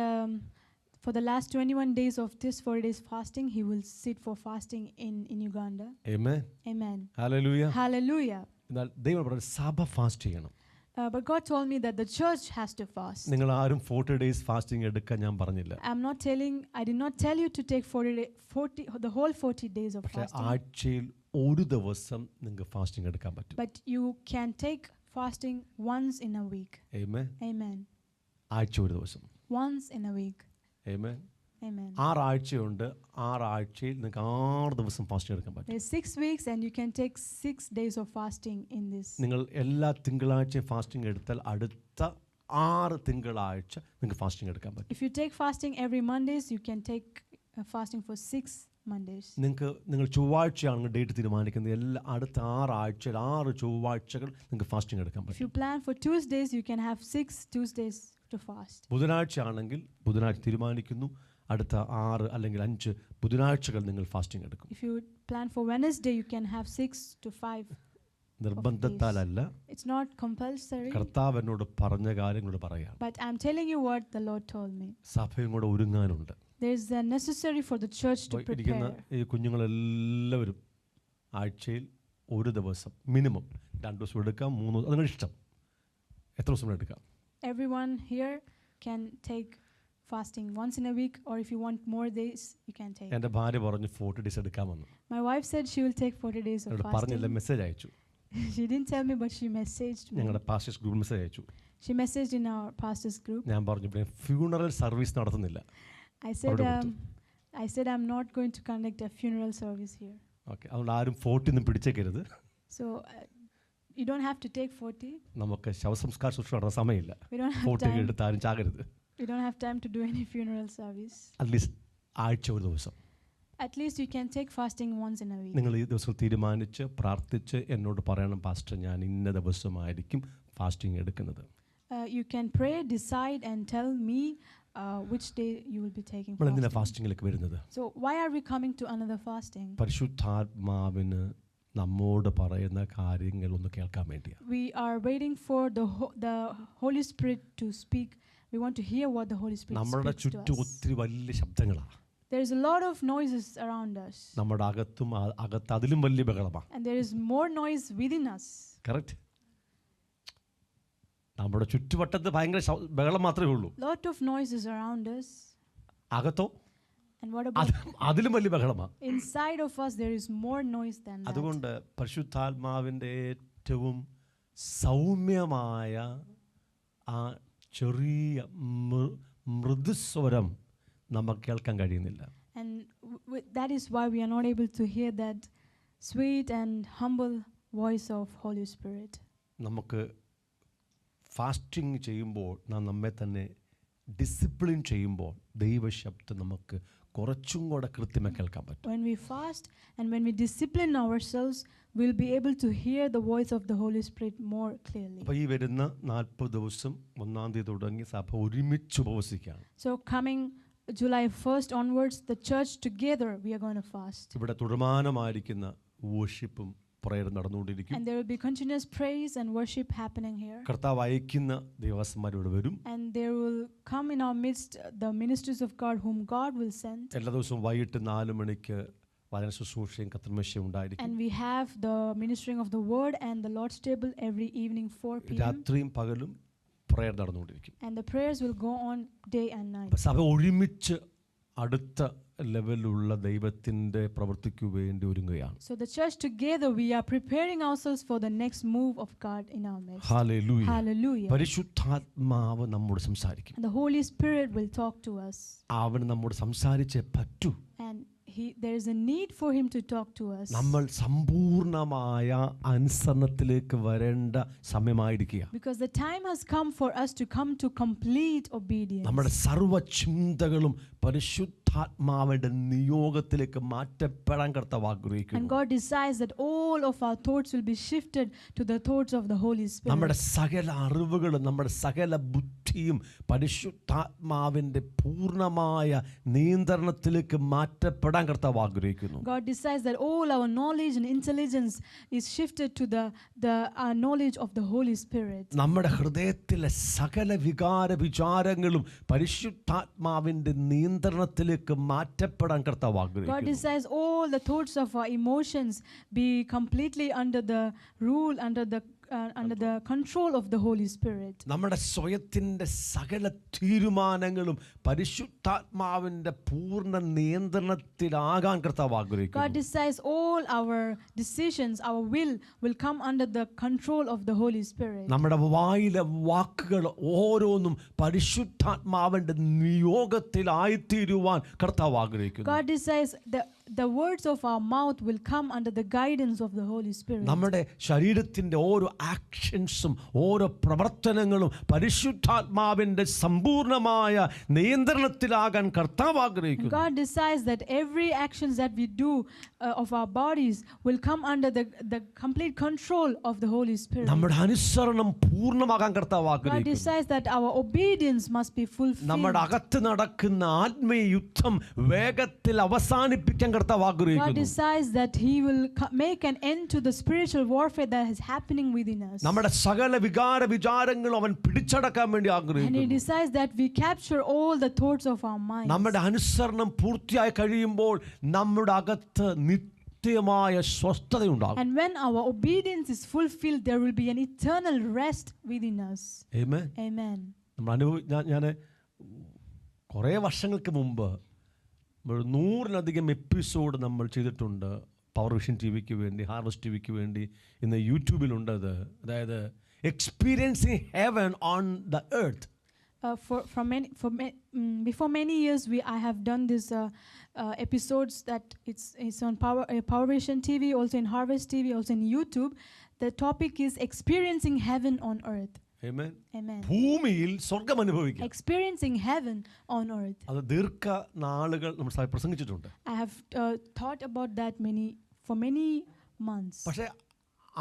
for the last 21 days of this 4 days fasting, he will sit for fasting in Uganda. Amen. Amen. Hallelujah. Hallelujah. എന്നാൽ ദൈവം പറഞ്ഞു സഭ ഫാസ്റ്റ് ചെയ്യണം. But God told me that the church has to fast. നിങ്ങൾ ആരും 40 days fasting എടുക്കാൻ ഞാൻ പറഞ്ഞില്ല. I did not tell you to take 40 the whole 40 days of പക്ഷേ fasting. ആഴ്ചയിൽ ഒരു ദിവസം നിങ്ങൾക്ക് ഫാസ്റ്റിംഗ് എടുക്കാൻ പറ്റും. But you can take fasting once in a week. Amen. Amen. ആഴ്ച ഒരു ദിവസം. Once in a week. Amen. Amen. 6 ആഴ്ചയുണ്ട്. 6 ആഴ്ചയിൽ നിങ്ങൾക്ക് 6 ദിവസം ഫാസ്റ്റിംഗ് എടുക്കാൻ പറ്റും. There's 6 weeks and you can take 6 days of fasting in this. നിങ്ങൾ എല്ലാ തിങ്കളാഴ്ചയും ഫാസ്റ്റിംഗ് എടുത്താൽ അടുത്ത 6 തിങ്കളാഴ്ച നിങ്ങൾക്ക് ഫാസ്റ്റിംഗ് എടുക്കാൻ പറ്റും. If you take fasting every Mondays, you can take fasting for 6 Mondays. നിങ്ങൾ ചൊവ്വാഴ്ചയാണ് ഡേറ്റ് തീരുമാനിക്കുന്നത്. എല്ലാ അടുത്ത 6 ആഴ്ചയിൽ 6 ചൊവ്വാഴ്ചകൾ നിങ്ങൾക്ക് ഫാസ്റ്റിംഗ് എടുക്കാൻ If പറ്റും. you plan for Tuesdays, you can have 6 Tuesdays to fast. ബുധനാഴ്ച ആണെങ്കിൽ ബുധനാഴ്ച തീരുമാനിക്കുന്നു അടുത്ത 6 അല്ലെങ്കിൽ 5 ബുധനാഴ്ചകൾ നിങ്ങൾ ഫാസ്റ്റിംഗ് എടുക്കും. If you plan for Wednesday, you can have 6 to 5. നിർബന്ധത്താലല്ല, It's not compulsory, കർത്താവ് എന്നോട് പറഞ്ഞ കാര്യങ്ങളോട് പറയാം. but I'm telling you what the Lord told me. സഭയും കൂടെ ഒരുങ്ങാനുണ്ട്. There's necessary for the church to ഇരിക്കുന്ന prepare. ഈ കുഞ്ഞുങ്ങളെല്ലാവരും ആഴ്ചയിൽ ഒരു ദിവസം മിനിമം 2 ദിവസം എടുക്കാം, 3 ദിവസം, അതിന് ഇഷ്ടം എത്ര ദിവസം എടുക്കാം. Everyone here can take fasting once in a week, or if you want more days, you can take. എൻ്റെ ഭാര്യ പറഞ്ഞു 40 days എടുക്കാമെന്ന്. My wife said she will take 40 days of എന്നോട് പറഞ്ഞില്ല, fasting. മെസ്സേജ് അയച്ചു. She didn't tell me, but she messaged me. ഞങ്ങളുടെ pastors group message അയച്ചു. She messaged in our pastors group. ഞാൻ പറഞ്ഞു പിന്നെ ഫ്യൂണറൽ സർവീസ് നടത്തുന്നില്ല. I said I'm not going to conduct a funeral service here. Okay, അതുകൊണ്ട് ആരും 40 ഒന്നും പിടിച്ചേക്കരുത്. So you don't have to take 40. നമുക്ക് ശവസംസ്കാര ശുശ്രൂഷ നടന്ന സമയമില്ല. We don't have 40 time. എടുത്ത് ആരും ചാകരുത്. We don't have time to do any funeral service. At least ആഴ്ച ഒരു ദിവസം At least you can take fasting once in a week. നിങ്ങൾ ഈ ദിവസം തീരുമാനിച്ച് പ്രാർത്ഥിച്ച് എന്നോട് പറയണം, പാസ്റ്റർ ഞാൻ ഇന്ന ദിവസമായിരിക്കും ഫാസ്റ്റിംഗ് എടുക്കുന്നത്. You can pray, decide, and tell me which day you will be taking നമ്മൾ എന്തിനാ fasting. ഫാസ്റ്റിംഗിലേക്ക് വരുന്നത്? So why are we coming to another fasting? പരിശുദ്ധാത്മാവിന് നമ്മോട് പറയുന്ന കാര്യങ്ങൾ ഒന്ന് കേൾക്കാൻ വേണ്ടിയാണ്. We are waiting for the Holy Spirit to speak. We want to hear what the Holy Spirit നമ്മുടെ speaks to ചുറ്റും us. ഒത്തിരി വലിയ ശബ്ദങ്ങളാണ്. There is a lot of noises around us. നമ്മുടെ അകത്ത് അതിലും വലിയ ബഹളമാണ്. And there is more noise within us. Correct. നമ്മുടെ ചുറ്റുവട്ടത്ത് ഭയങ്കര ബഹളം മാത്രമേ ഉള്ളൂ. Lot of noises around us. അകത്തോ And what about അതിലും വലിയ ബഹളമാണ്. inside of us? There is more noise than that. അതുകൊണ്ട് പരിശുദ്ധാത്മാവിൻ്റെ ഏറ്റവും സൗമ്യമായ ആ ചെറിയ മൃദുസ്വരം നമുക്ക് കേൾക്കാൻ കഴിയുന്നില്ല. And that is why we are not able to hear that sweet and humble voice of Holy Spirit. നമുക്ക് ഫാസ്റ്റിംഗ് ചെയ്യുമ്പോൾ നാം നമ്മെ തന്നെ ഡിസിപ്ലിൻ ചെയ്യുമ്പോൾ ദൈവശബ്ദം നമുക്ക് കുറച്ചും കൂടെ കൃത്യമായി കേൾക്കാൻ പറ്റും. When we fast and when we discipline ourselves, we'll be able to hear the voice of the Holy Spirit more clearly. അപ്പോൾ ഈ വരുന്ന 40 ദിവസം 1-ാം തീയതി തുടങ്ങി സഭ ഒരുമിച്ച് ഉപവസിക്കുകയാണ്. So coming July 1st onwards, the church together we are going to fast. ഇവിടെ തുടർമാനമായിരിക്കുന്ന വർഷിപ്പും prayer നടന്നുകൊണ്ടിരിക്കും. And there will be continuous praise and worship happening here. കർത്താവ് അയക്കുന്ന ദേവദാസന്മാർ ഇവിടെ വരും. And there will come in our midst the ministers of God whom God will send. എല്ലാ ദിവസവും വൈകിട്ട് 4 മണിക്ക് വചന ശുശ്രൂഷയും കർത്തൃമേശയും ഉണ്ടായിരിക്കും. And we have the ministering of the word and the Lord's table every evening 4 p.m. രാത്രിയും പകലും prayer നടന്നുകൊണ്ടിരിക്കും. And the prayers will go on day and night. സഭ ഒരുമിച്ച് അടുത്ത ലെവലുള്ള ദൈവത്തിൻ്റെ പ്രവൃത്തിക്ക് വേണ്ടി ഒരുങ്ങുകയാണ്. So the church together we are preparing ourselves for the next move of God in our midst. Hallelujah. Hallelujah. പരിശുദ്ധാത്മാവ് നമ്മോട് സംസാരിക്കും. And the Holy Spirit will talk to us. അവൻ നമ്മോട് സംസാരിച്ചേ പറ്റൂ. And there is a need for him to talk to us. നമ്മൾ സമ്പൂർണമായ അനുസരണത്തിലേക്ക് വരേണ്ട സമയമായിരിക്കുക. Because the time has come for us to come to complete obedience. നമ്മുടെ സർവ്വ ചിന്തകളും പരിശുദ്ധാത്മാവിന്റെ നിയോഗത്തിലേക്ക് മാറ്റപ്പെടാൻ കർത്താവ് ആഗ്രഹിക്കുന്നു. And God desires that all of our thoughts will be shifted to the thoughts of the Holy Spirit. നമ്മുടെ സകല അറിവുകളും നമ്മുടെ സകല ബുദ്ധി ബുദ്ധിയും പരിശുദ്ധാത്മാവിൻ്റെ പൂർണ്ണമായ നിയന്ത്രണത്തിലേക്ക് മാറ്റപ്പെടാൻ കർത്താവ് ആഗ്രഹിക്കുന്നു. God decides that all our knowledge and intelligence is shifted to the knowledge of the Holy Spirit. നമ്മുടെ ഹൃദയത്തിലെ സകല വികാര വിചാരങ്ങളും പരിശുദ്ധാത്മാവിൻ്റെ നിയന്ത്രണത്തിലേക്ക് മാറ്റപ്പെടാൻ കർത്താവ് God ആഗ്രഹിക്കുന്നു. decides all the thoughts of our emotions be completely under the rule, under the control of the Holy Spirit. നമ്മുടെ സ്വയത്തിൻ്റെ സകല തീരുമാനങ്ങളും പരിശുദ്ധാത്മാവിൻ്റെ പൂർണ്ണ നിയന്ത്രണത്തിലാകാൻ കർത്താവ് God ആഗ്രഹിക്കുന്നു. decides all our decisions, our will come under the control of the Holy Spirit. നമ്മുടെ വായിലെ വാക്കുകൾ ഓരോന്നും പരിശുദ്ധാത്മാവിൻ്റെ നിയോഗത്തിലായിത്തീരുവാൻ കർത്താവ് ആഗ്രഹിക്കുന്നു. God decides the words of our mouth will come under the guidance of the Holy Spirit. നമ്മുടെ ശരീരത്തിൻ്റെ ഓരോ ആക്ഷൻസും ഓരോ പ്രവർത്തനങ്ങളും പരിശുദ്ധാത്മാവിൻ്റെ സമ്പൂർണ്ണമായ നിയന്ത്രണത്തിലാകാൻ കർത്താവ് ആഗ്രഹിക്കുന്നു. God decides that every actions that we do of our bodies will come under the complete control of the Holy Spirit. നമ്മുടെ അനുസരണം പൂർണ്ണമാകാൻ കർത്താവ് God ആഗ്രഹിക്കുന്നു. decides that our obedience must be fulfilled. നമ്മുടെ അകത്ത് നടക്കുന്ന ആത്മീയ യുദ്ധം വേഗത്തിൽ അവസാനിപ്പിക്കാൻ കർത്താവ് God ആഗ്രഹിക്കുന്നു. decides that He will make an end to the spiritual warfare that is happening within us. നമ്മുടെ സകല വികാര വിചാരങ്ങളും അവൻ പിടിച്ചടക്കാൻ വേണ്ടി And He ആഗ്രഹിക്കുന്നു. decides that we capture all the thoughts of our minds. നമ്മുടെ അനുസരണം പൂർത്തിയായി കഴിയുമ്പോൾ നമ്മുടെ അകത്ത് നിത്യമായ സ്വസ്ഥതയുണ്ടാകും. And when our obedience is fulfilled, there will be an eternal rest within us. Amen. Amen. ഞാൻ കുറേ വർഷങ്ങൾക്ക് മുമ്പ് 100-ലധികം എപ്പിസോഡ് നമ്മൾ ചെയ്തിട്ടുണ്ട്. പവർ വിഷൻ ടി വിക്ക് വേണ്ടി, ഹാർവസ്റ്റ് ടി വിക്ക് വേണ്ടി. ഇന്ന് യൂട്യൂബിലുണ്ടത്. അതായത് experiencing heaven on the earth. Before many years, I have done these episodes that it's on Power Vision TV, also in Harvest TV, also in YouTube. The topic is experiencing heaven on earth. Amen. Amen. ഭൂമിയിൽ സ്വർഗ്ഗം അനുഭവിക്കാം. Experiencing heaven on earth. അത് ദീർഘനാളുകൾ നമ്മൾ പ്രസംഗിച്ചിട്ടുണ്ട്. I have thought about that for many months. പക്ഷേ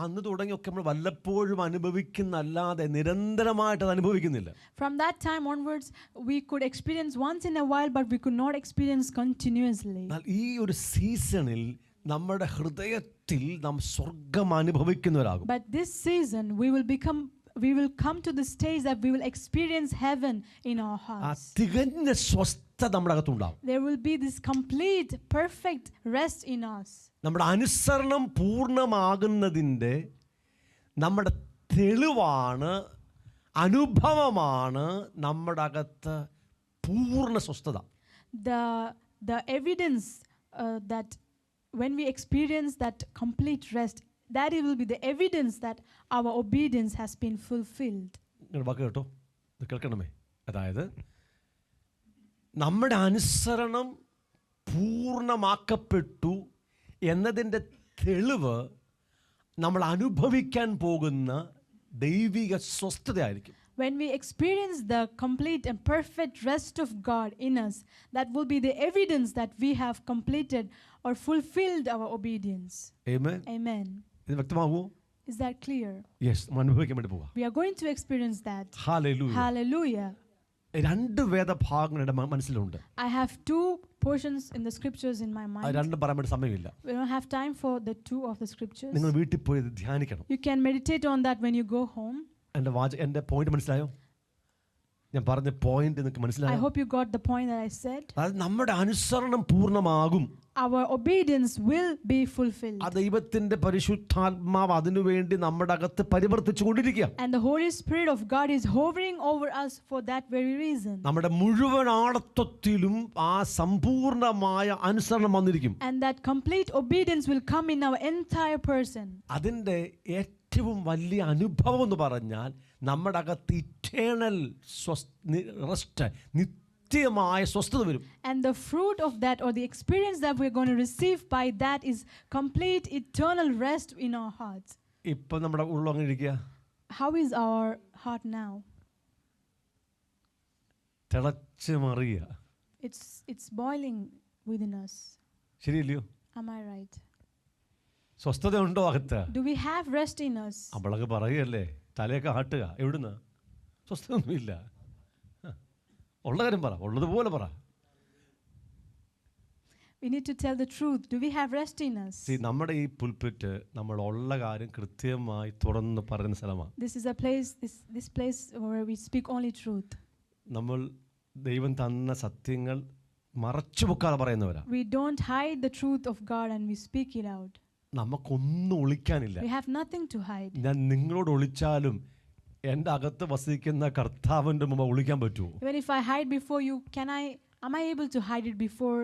അന്ന് തുടങ്ങിയൊക്കെ നമ്മൾ വല്ലപ്പോഴും അനുഭവിക്കുന്നല്ലാതെ നിരന്തരമായിട്ട് അത് അനുഭവിക്കുന്നില്ല. From that time onwards, we could experience once in a while, but we could not experience continuously. എന്നാൽ ഈ ഒരു സീസണിൽ നമ്മുടെ ഹൃദയത്തിൽ നാം സ്വർഗ്ഗം അനുഭവിക്കുന്നവരാകും. But this season, we will come to the stage that we will experience heaven in our ആ hearts. തികഞ്ഞ സ്വസ്ഥത നമ്മുടെ അകത്തുണ്ടാകും. There will be this complete, perfect rest in us. നമ്മുടെ അനുസരണം പൂർണ്ണമാകുന്നതിൻ്റെ നമ്മുടെ തെളിവാണ്, അനുഭവമാണ് നമ്മുടെ അകത്ത് പൂർണ്ണ സ്വസ്ഥത. The evidence that when we experience that complete rest, that it will be the evidence that our obedience has been fulfilled. നിങ്ങൾ വാക്ക് കേട്ടോ, ഇത് കേൾക്കണമേ. അതായത് നമ്മുടെ അനുസരണം പൂർണ്ണമാക്കപ്പെട്ടു എന്നതിൻ്റെ തെളിവ് നമ്മൾ അനുഭവിക്കാൻ പോകുന്ന ദൈവിക സ്വസ്ഥതയായിരിക്കും. When we experience the complete and perfect rest of God in us, that will be the evidence that we have completed or fulfilled our obedience. Amen. Amen. ഇത് വ്യക്തമാകുമോ? Is that clear? യെസ്, നമ്മൾ അനുഭവിക്കാൻ വേണ്ടി പോവാം. We are going to experience that. Hallelujah. Hallelujah. 2 വേദഭാഗങ്ങൾ എൻ്റെ മനസ്സിലുണ്ട്. I have 2 portions in the scriptures in my അത് mind. രണ്ടും പറയാൻ വേണ്ടി സമയമില്ല. We don't have time for the 2 of the scriptures. നിങ്ങൾ വീട്ടിൽ പോയി ഇത് ധ്യാനിക്കണം. You can meditate on that when you go home. എൻ്റെ പോയിന്റ് മനസ്സിലായോ? ഞാൻ പറഞ്ഞ പോയിന്റ് നിങ്ങൾക്ക് I മനസ്സിലായോ? hope you got the point that I said. അത് നമ്മുടെ അനുസരണം പൂർണ്ണമാകും. Our obedience will be fulfilled. ആ ദൈവത്തിന്റെ പരിശുദ്ധാത്മാവ് അതിനുവേണ്ടി നമ്മുടെ അകത്ത് പരിവർത്തിച്ചു കൊണ്ടിരിക്കുക. And the Holy Spirit of God is hovering over us for that very reason. നമ്മുടെ മുഴുവൻ ആളത്വത്തിലും ആ സമ്പൂർണ്ണമായ അനുസരണം വന്നിരിക്കും. And that complete obedience will come in our entire person. അതിൻ്റെ ഏറ്റവും വലിയ അനുഭവം എന്ന് പറഞ്ഞാൽ നമ്മുടെ അകത്ത് ഇറ്റേണൽ റെസ്റ്റ്, നിത്യമായ സ്വസ്ഥത വരും. And the fruit of that, or the experience that we're going to receive by that, is complete eternal rest in our hearts. ഇപ്പം നമ്മുടെ ഉള്ളിൽ അങ്ങനെ ഇരിക്കുക. How is our heart now? തിളച്ച് മറിയുക. It's boiling within us. ശരിയല്ലയോ? Am I right? സ്വസ്ഥത ഉണ്ടോ അകത്ത്? Do we have rest in us? അവളൊക്കെ പറയുകയല്ലേ, തലയൊക്കെ ആട്ടുക. എവിടുന്ന്? സ്വസ്ഥതയൊന്നുമില്ല. ഉള്ള കാര്യം പറ, ഉള്ളതുപോലെ പറ. We need to tell the truth. Do we have rest in us? നമ്മുടെ ഈ പുൽപിറ്റ് നമ്മൾ ഉള്ള കാര്യം കൃത്യമായി തുറന്ന് പറയുന്ന സ്ഥലമാണ്. This is a place, this place where we speak only truth. നമ്മൾ ദൈവം തന്ന സത്യങ്ങൾ മറച്ചു വെക്കാതെ പറയുന്നവരാ. We don't hide the truth of God and we speak it out. നമുക്കൊന്നും ഒളിക്കാനില്ല. We have nothing to hide. ഞാൻ നിങ്ങളോട് ഒളിച്ചാലും എൻ്റെ അകത്ത് വസിക്കുന്ന കർത്താവിൻ്റെ മുമ്പ് ഒളിക്കാൻ പറ്റുമോ? Even if I hide before you, am I able to hide it before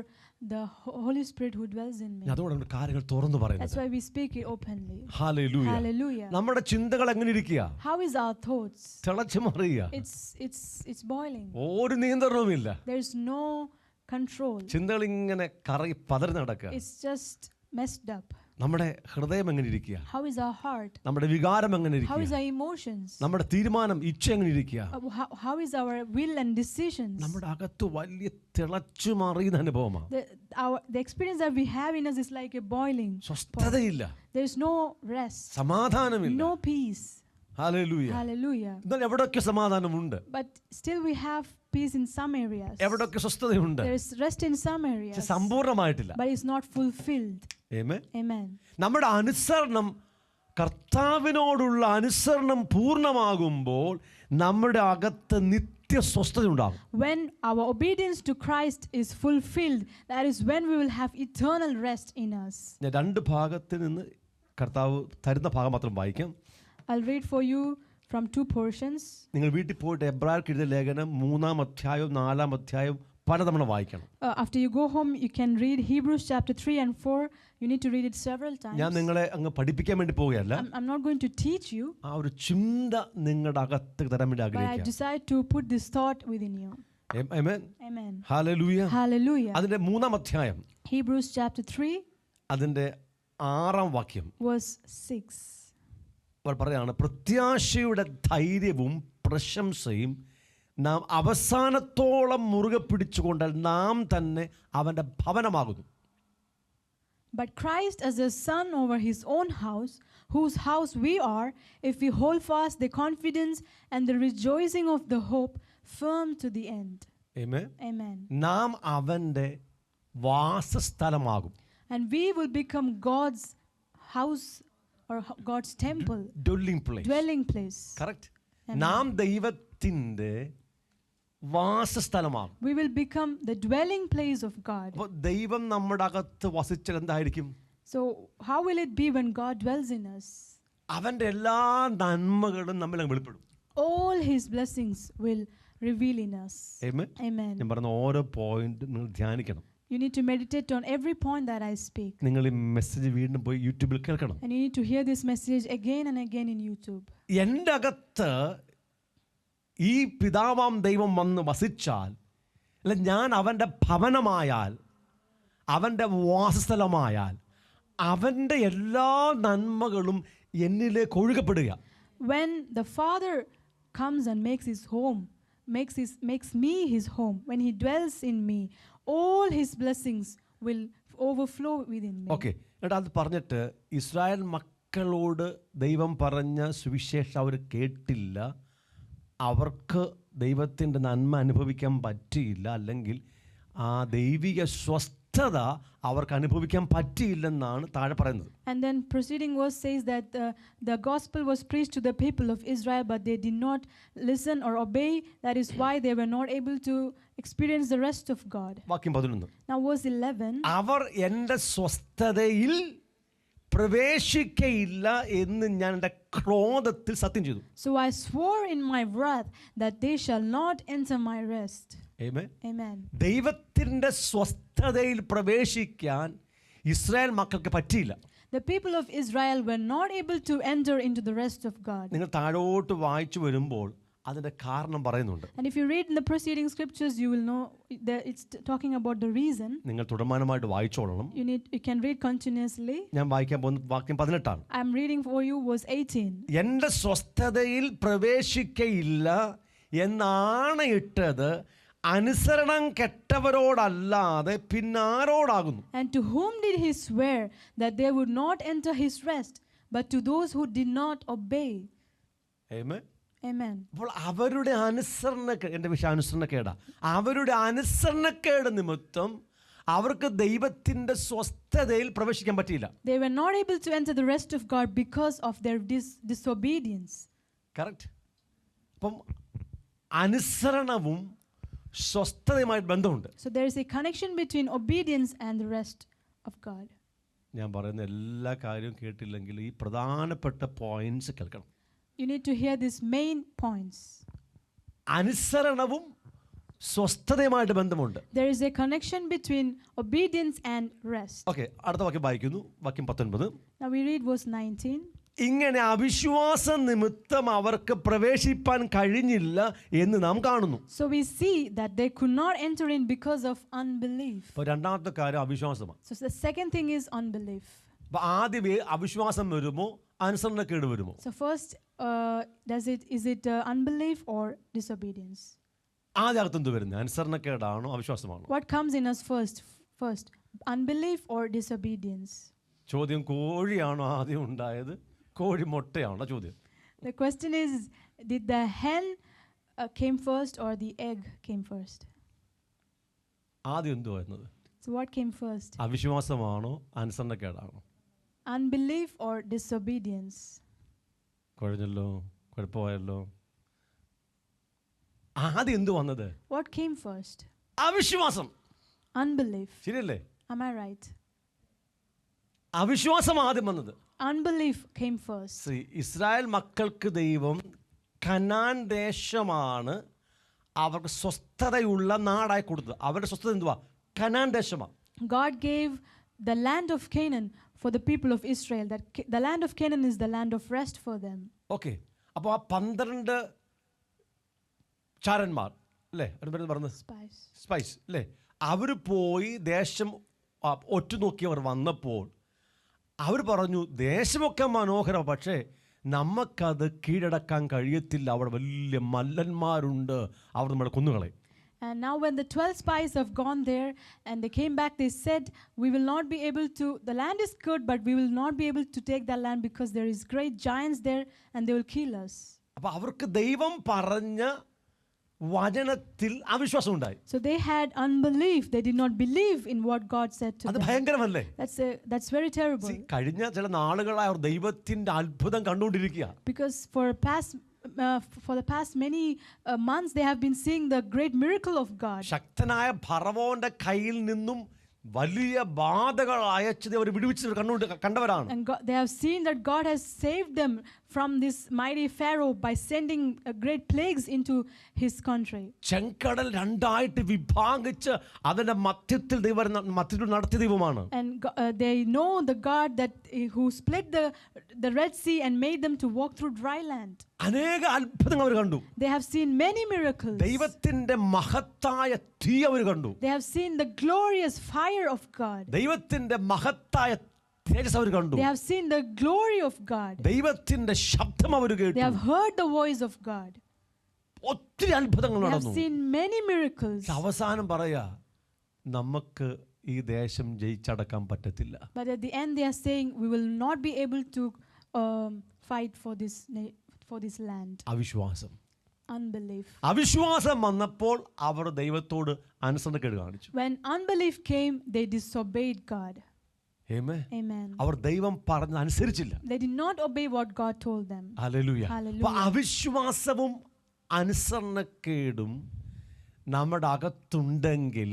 the Holy Spirit who dwells in me? അതുകൊണ്ടാണ് കാര്യങ്ങൾ തുറന്നു പറയുന്നത്. That's why we speak it openly. Hallelujah. Hallelujah. നമ്മുടെ ചിന്തകൾ എങ്ങനെ ഇരിക്കുക? How is our thoughts? തിളച്ചു മറിയുക. It's boiling. ഒരു നിയന്ത്രണവുമില്ല. There's no control. ചിന്തകൾ ഇങ്ങനെ കറങ്ങി പതറി നടക്കുക. It's just messed up. നമ്മുടെ ഹൃദയം എങ്ങനെ ഇരിക്കുക? How is our heart? നമ്മുടെ വികാരം എങ്ങനെ How is ഇരിക്കുക? our emotions? നമ്മുടെ തീരുമാനം ഇച്ഛ എങ്ങനെ ഇരിക്കുക? How is our will and decisions? നമ്മുടെ അകത്ത് വലിയ തിളച്ചു മറിയുന്ന അനുഭവമാണ്. The experience that we have in us is like a boiling. സ്വസ്ഥതയില്ല, There's no rest, സമാധാനമില്ല. no peace. ഹല്ലേലൂയ. Hallelujah. എന്നാൽ എവിടെയൊക്കെ സമാധാനമുണ്ട്, But still we have peace in some areas. എവിടെയൊക്കെ സ്വസ്ഥതയുണ്ട്, There is rest in some areas, സമ്പൂർണ്ണമായിട്ടില്ല. but it's not fulfilled. Amen. Amen. നമ്മുടെ അനുസരണം, കർത്താവിനോടുള്ള അനുസരണം പൂർണ്ണമാകുമ്പോൾ നമ്മുടെ അകത്ത് നിത്യ സ്വസ്ഥത ഉണ്ടാകും. When our obedience to Christ is fulfilled, that is when we will have eternal rest in us. ഞാൻ രണ്ട് ഭാഗത്ത് നിന്ന് കർത്താവ് തരുന്ന ഭാഗം മാത്രം വായിക്കാം. I'll read for you from two portions. നിങ്ങൾ വീട്ടിൽ പോയിട്ട് എബ്രായർക്ക് എഴുതിയ ലേഖനം 3-ാം അധ്യായവും 4-ാം അധ്യായവും പലതവണ വായിക്കണം. After you go home, you can read Hebrews chapter 3 and 4. You need to read it several times. ഞാൻ നിങ്ങളെ അങ്ങ് പഠിപ്പിക്കാൻ വേണ്ടി പോവുകയല്ല. I'm not going to teach you. ആ ഒരു ചിന്ത നിങ്ങളുടെ അകത്ത് തരാൻ വേണ്ടി But I ആഗ്രഹിക്കാം. decide to put this thought within you. Amen. Amen. Hallelujah. Hallelujah. അതിന്റെ 3-ാം അധ്യായം Hebrews chapter 3 അതിന്റെ 6-ാം വാക്യം verse 6. അവർ പറയാണ്, പ്രത്യാശയുടെ ധൈര്യവും പ്രശംസയും നാം അവസാനത്തോളം മുറുകെ പിടിച്ചുകൊണ്ടാൽ നാം തന്നെ അവൻ്റെ ഭവനമാകുന്നു. But Christ as a son over his own house, whose house we are, if we hold fast the confidence and the rejoicing of the hope firm to the end. Amen. Amen. നാം അവൻ്റെ വാസസ്ഥലമാകും. And we will become God's house or God's temple, dwelling place. Correct. നാം ദൈവത്തിൻ്റെ വാസസ്ഥലമാകും. We will become the dwelling place of God. അപ്പോൾ ദൈവം നമ്മുടെ അകത്ത് വസിച്ചാൽ എന്തായിരിക്കും? So how will it be when God dwells in us? അവൻ്റെ എല്ലാ നന്മകളും നമ്മിൽ വെളിപ്പെടും. All his blessings will reveal in us. Amen. Amen. ഞാൻ പറഞ്ഞ ഓരോ പോയിന്റ് നിങ്ങൾ ധ്യാനിക്കണം. You need to meditate on every point that I speak. നിങ്ങൾ ഈ മെസ്സേജ് വീണ്ടും പോയി യൂട്യൂബിൽ കേൾക്കണം. And you need to hear this message again and again in YouTube. എൻ്റെ അകത്ത് ഈ പിതാവാം ദൈവം വന്ന് വസിച്ചാൽ, അല്ല ഞാൻ അവൻ്റെ ഭവനമായാൽ, അവൻ്റെ വാസസ്ഥലമായാൽ, അവൻ്റെ എല്ലാ നന്മകളും എന്നിലേക്ക് ഒഴുകപ്പെടുക. When the Father comes and makes his home, makes me his home, when he dwells in me, all his blessings will overflow within me. Okay. എന്നിട്ട് അത് പറഞ്ഞിട്ട് ഇസ്രായേൽ മക്കളോട് ദൈവം പറഞ്ഞ സുവിശേഷം അവർ കേട്ടില്ല, അവർക്ക് ദൈവത്തിൻ്റെ നന്മ അനുഭവിക്കാൻ പറ്റിയില്ല, അല്ലെങ്കിൽ ആ ദൈവിക സ്വസ്ഥത അവർക്ക് അനുഭവിക്കാൻ പറ്റിയില്ലെന്നാണ് താഴെ പറയുന്നത്. And then preceding verse says that the gospel was preached to the people of Israel, but they did not listen or obey. That is why they were not able to experience the rest of God. വാക്യം 11. Now verse 11. അവർ എൻ്റെ സ്വസ്ഥതയിൽ പ്രവേശിക്കയില്ല എന്ന് ഞാൻ എൻ്റെ ക്രോധത്തിൽ സത്യം ചെയ്തു. So I swore in my wrath that they shall not enter my rest. Amen. Amen. ദൈവത്തിൻ്റെ സ്വസ്ഥതയിൽ പ്രവേശിക്കാൻ Israel മക്കൾക്ക് പറ്റിയില്ല. The people of Israel were not able to enter into the rest of God. നിങ്ങൾ താഴോട്ട് വായിച്ചു വരുമ്പോൾ അതിൻ്റെ കാരണം പറയുന്നുണ്ട്. And if you read in the preceding scriptures, you will know that it's talking about the reason. നിങ്ങൾ തുടർമാനമായിട്ട് വായിച്ചോളണം. You can read continuously. ഞാൻ വായിക്കാൻ പോകുന്ന വാക്യം 18 I'm reading for you verse 18. എൻ്റെ സ്വസ്ഥതയിൽ പ്രവേശിക്കയില്ല എന്നാണയിട്ടത് അനുസരണം കെട്ടവരോടല്ലാതെ പിന്നാരോടാകുന്നു. And to whom did he swear that they would not enter his rest, but to those who did not obey? Amen. Amen. അപ്പോൾ അവരുടെ അനുസരണക്കേട്, എൻ്റെ വിഷയം അനുസരണക്കേടാ, അവരുടെ അനുസരണക്കേട് നിമിത്തം അവർക്ക് ദൈവത്തിൻ്റെ സ്വസ്ഥതയിൽ പ്രവേശിക്കാൻ പറ്റിയില്ല. They were not able to enter the rest of God because of their disobedience. Correct. അപ്പം അനുസരണവും സ്വസ്ഥതയുമായിട്ട് ബന്ധമുണ്ട്. So there is a connection between obedience and the rest of God. ഞാൻ പറയുന്ന എല്ലാ കാര്യവും കേട്ടില്ലെങ്കിൽ ഈ പ്രധാനപ്പെട്ട പോയിന്റ്സ് കേൾക്കണം. You need to hear these main points. അനുസരണവും സ്വസ്ഥതയുമായിട്ട് ബന്ധമുണ്ട്. There is a connection between obedience and rest. Okay, അടുത്ത വാക്യം വായിക്കുന്നു, വാക്യം 19. Now we read verse 19. ഇങ്ങനെ അവിശ്വാസം നിമിത്തം അവർക്ക് പ്രവേശിപ്പാൻ കഴിഞ്ഞില്ല എന്ന് നാം കാണുന്നു. So we see that they could not enter in because of unbelief. അപ്പോൾ രണ്ടാമത്തെ കാര്യം അവിശ്വാസമാണ്. So the second thing is unbelief. അപ്പോൾ ആദ്യമേ അവിശ്വാസം വരുമോ അനുസരണക്കേട് വരുമോ? So first, is it unbelief or disobedience? ആദ്യ അകത്ത് എന്ത് വരുന്നത്? അനുസരണക്കേടാണോ അവിശ്വാസമാണോ? What comes in us first, unbelief or disobedience? ചോദ്യം കോഴിയാണോ ആദ്യം ഉണ്ടായത്, കോഴി മുട്ടയാണോ ചോദ്യം? The question is, did the hen came first or the egg came first? ആദ്യം എന്തു വരുന്നത്? So what came first? അവിശ്വാസമാണോ അനുസരണക്കേടാണോ? Unbelief or disobedience? കുഴഞ്ഞല്ലോ, കുഴപ്പമായല്ലോ. ആദ്യം എന്തു വന്നത്? What came first? അവിശ്വാസം. Unbelief. ശരിയല്ലേ? Am I right? അവിശ്വാസം ആദ്യം വന്നത്. Unbelief came first. ഇസ്രായേൽ മക്കൾക്ക് ദൈവം കനാൻ ദേശമാണ് അവർക്ക് സ്വസ്ഥതയുള്ള നാടായി കൊടുത്തത്. അവരുടെ സ്വസ്ഥത എന്തുവാ? Canaan ദേശമാണ്. God gave the land of Canaan for the people of Israel. That the land of Canaan is the land of rest for them. Okay, അപ്പോൾ ആ 12 ചാരന്മാർ അല്ലേ, പറഞ്ഞത് സ്പൈസ് അല്ലേ, അവർ പോയി ദേശം ഒറ്റുനോക്കിയവർ വന്നപ്പോൾ അവർ പറഞ്ഞു ദേശമൊക്കെ മനോഹരം, പക്ഷേ നമുക്കത് കീഴടക്കാൻ കഴിയത്തില്ല, അവിടെ വലിയ മല്ലന്മാരുണ്ട്, അവർ നമ്മളെ കൊന്നുകളയും. And now when the 12 spies have gone there and they came back, they said, we will not be able to, the land is good, but we will not be able to take that land because there is great giants there and they will kill us. അപ്പോൾ അവർക്ക് ദൈവം പറഞ്ഞ വചനത്തിൽ അവിശ്വാസം ഉണ്ടായി. So they had unbelief. They did not believe in what God said to അത് them. ഭയങ്കരമല്ലേ? That's very terrible. കഴിഞ്ഞ ചില നാളുകളായി അവർ ദൈവത്തിന്റെ അത്ഭുതം കണ്ടുകൊണ്ടിരിക്കുക. Because for the past many months they have been seeing the great miracle of God. ശക്തനായ ഫറവോന്റെ കയ്യിൽ നിന്നും വലിയ ബാധകൾ അയച്ചത് അവർ വിടുവിച്ച് കണ്ടവരാണ്. And they have seen that God has saved them from this mighty Pharaoh by sending great plagues into his country. ചെങ്കടൽ രണ്ടായിട്ട് വിഭാഗിച്ച് അതിന്റെ മധ്യത്തിൽ മധ്യത്തിൽ നടത്തിയ ദൈവമാണ്. And they know the God that who split the Red Sea and made them to walk through dry land. അനേക അത്ഭുതങ്ങൾ അവർ കണ്ടു. They have seen many miracles. ദൈവത്തിന്റെ മഹത്തായ തീ അവർ കണ്ടു. They have seen the glorious fire of God. ദൈവത്തിന്റെ മഹത്തായ തേജസ് അവർ കണ്ടു. They have seen the glory of God. ദൈവത്തിന്റെ ശബ്ദം അവർ കേട്ടു. They have heard the voice of God. ഒത്തിരി അത്ഭുതങ്ങൾ They have നടന്നു. seen many miracles. അവസാനം പറയാ, നമുക്ക് ഈ ദേശം ജയിച്ചടക്കാൻ പറ്റത്തില്ല. But at the end they are saying, we will not be able to fight for this land. അവിശ്വാസം. Unbelief. അവിശ്വാസം വന്നപ്പോൾ അവർ ദൈവത്തോട് അനുസരണക്കേട് കാണിച്ചു. When unbelief came, they disobeyed God. Amen. അവർ ദൈവം പറഞ്ഞത് അനുസരിച്ചില്ല. They did not obey what God told them. Hallelujah. Hallelujah. അവിശ്വാസവും അനുസരണക്കേടും നമ്മുടെ അകത്തുണ്ടെങ്കിൽ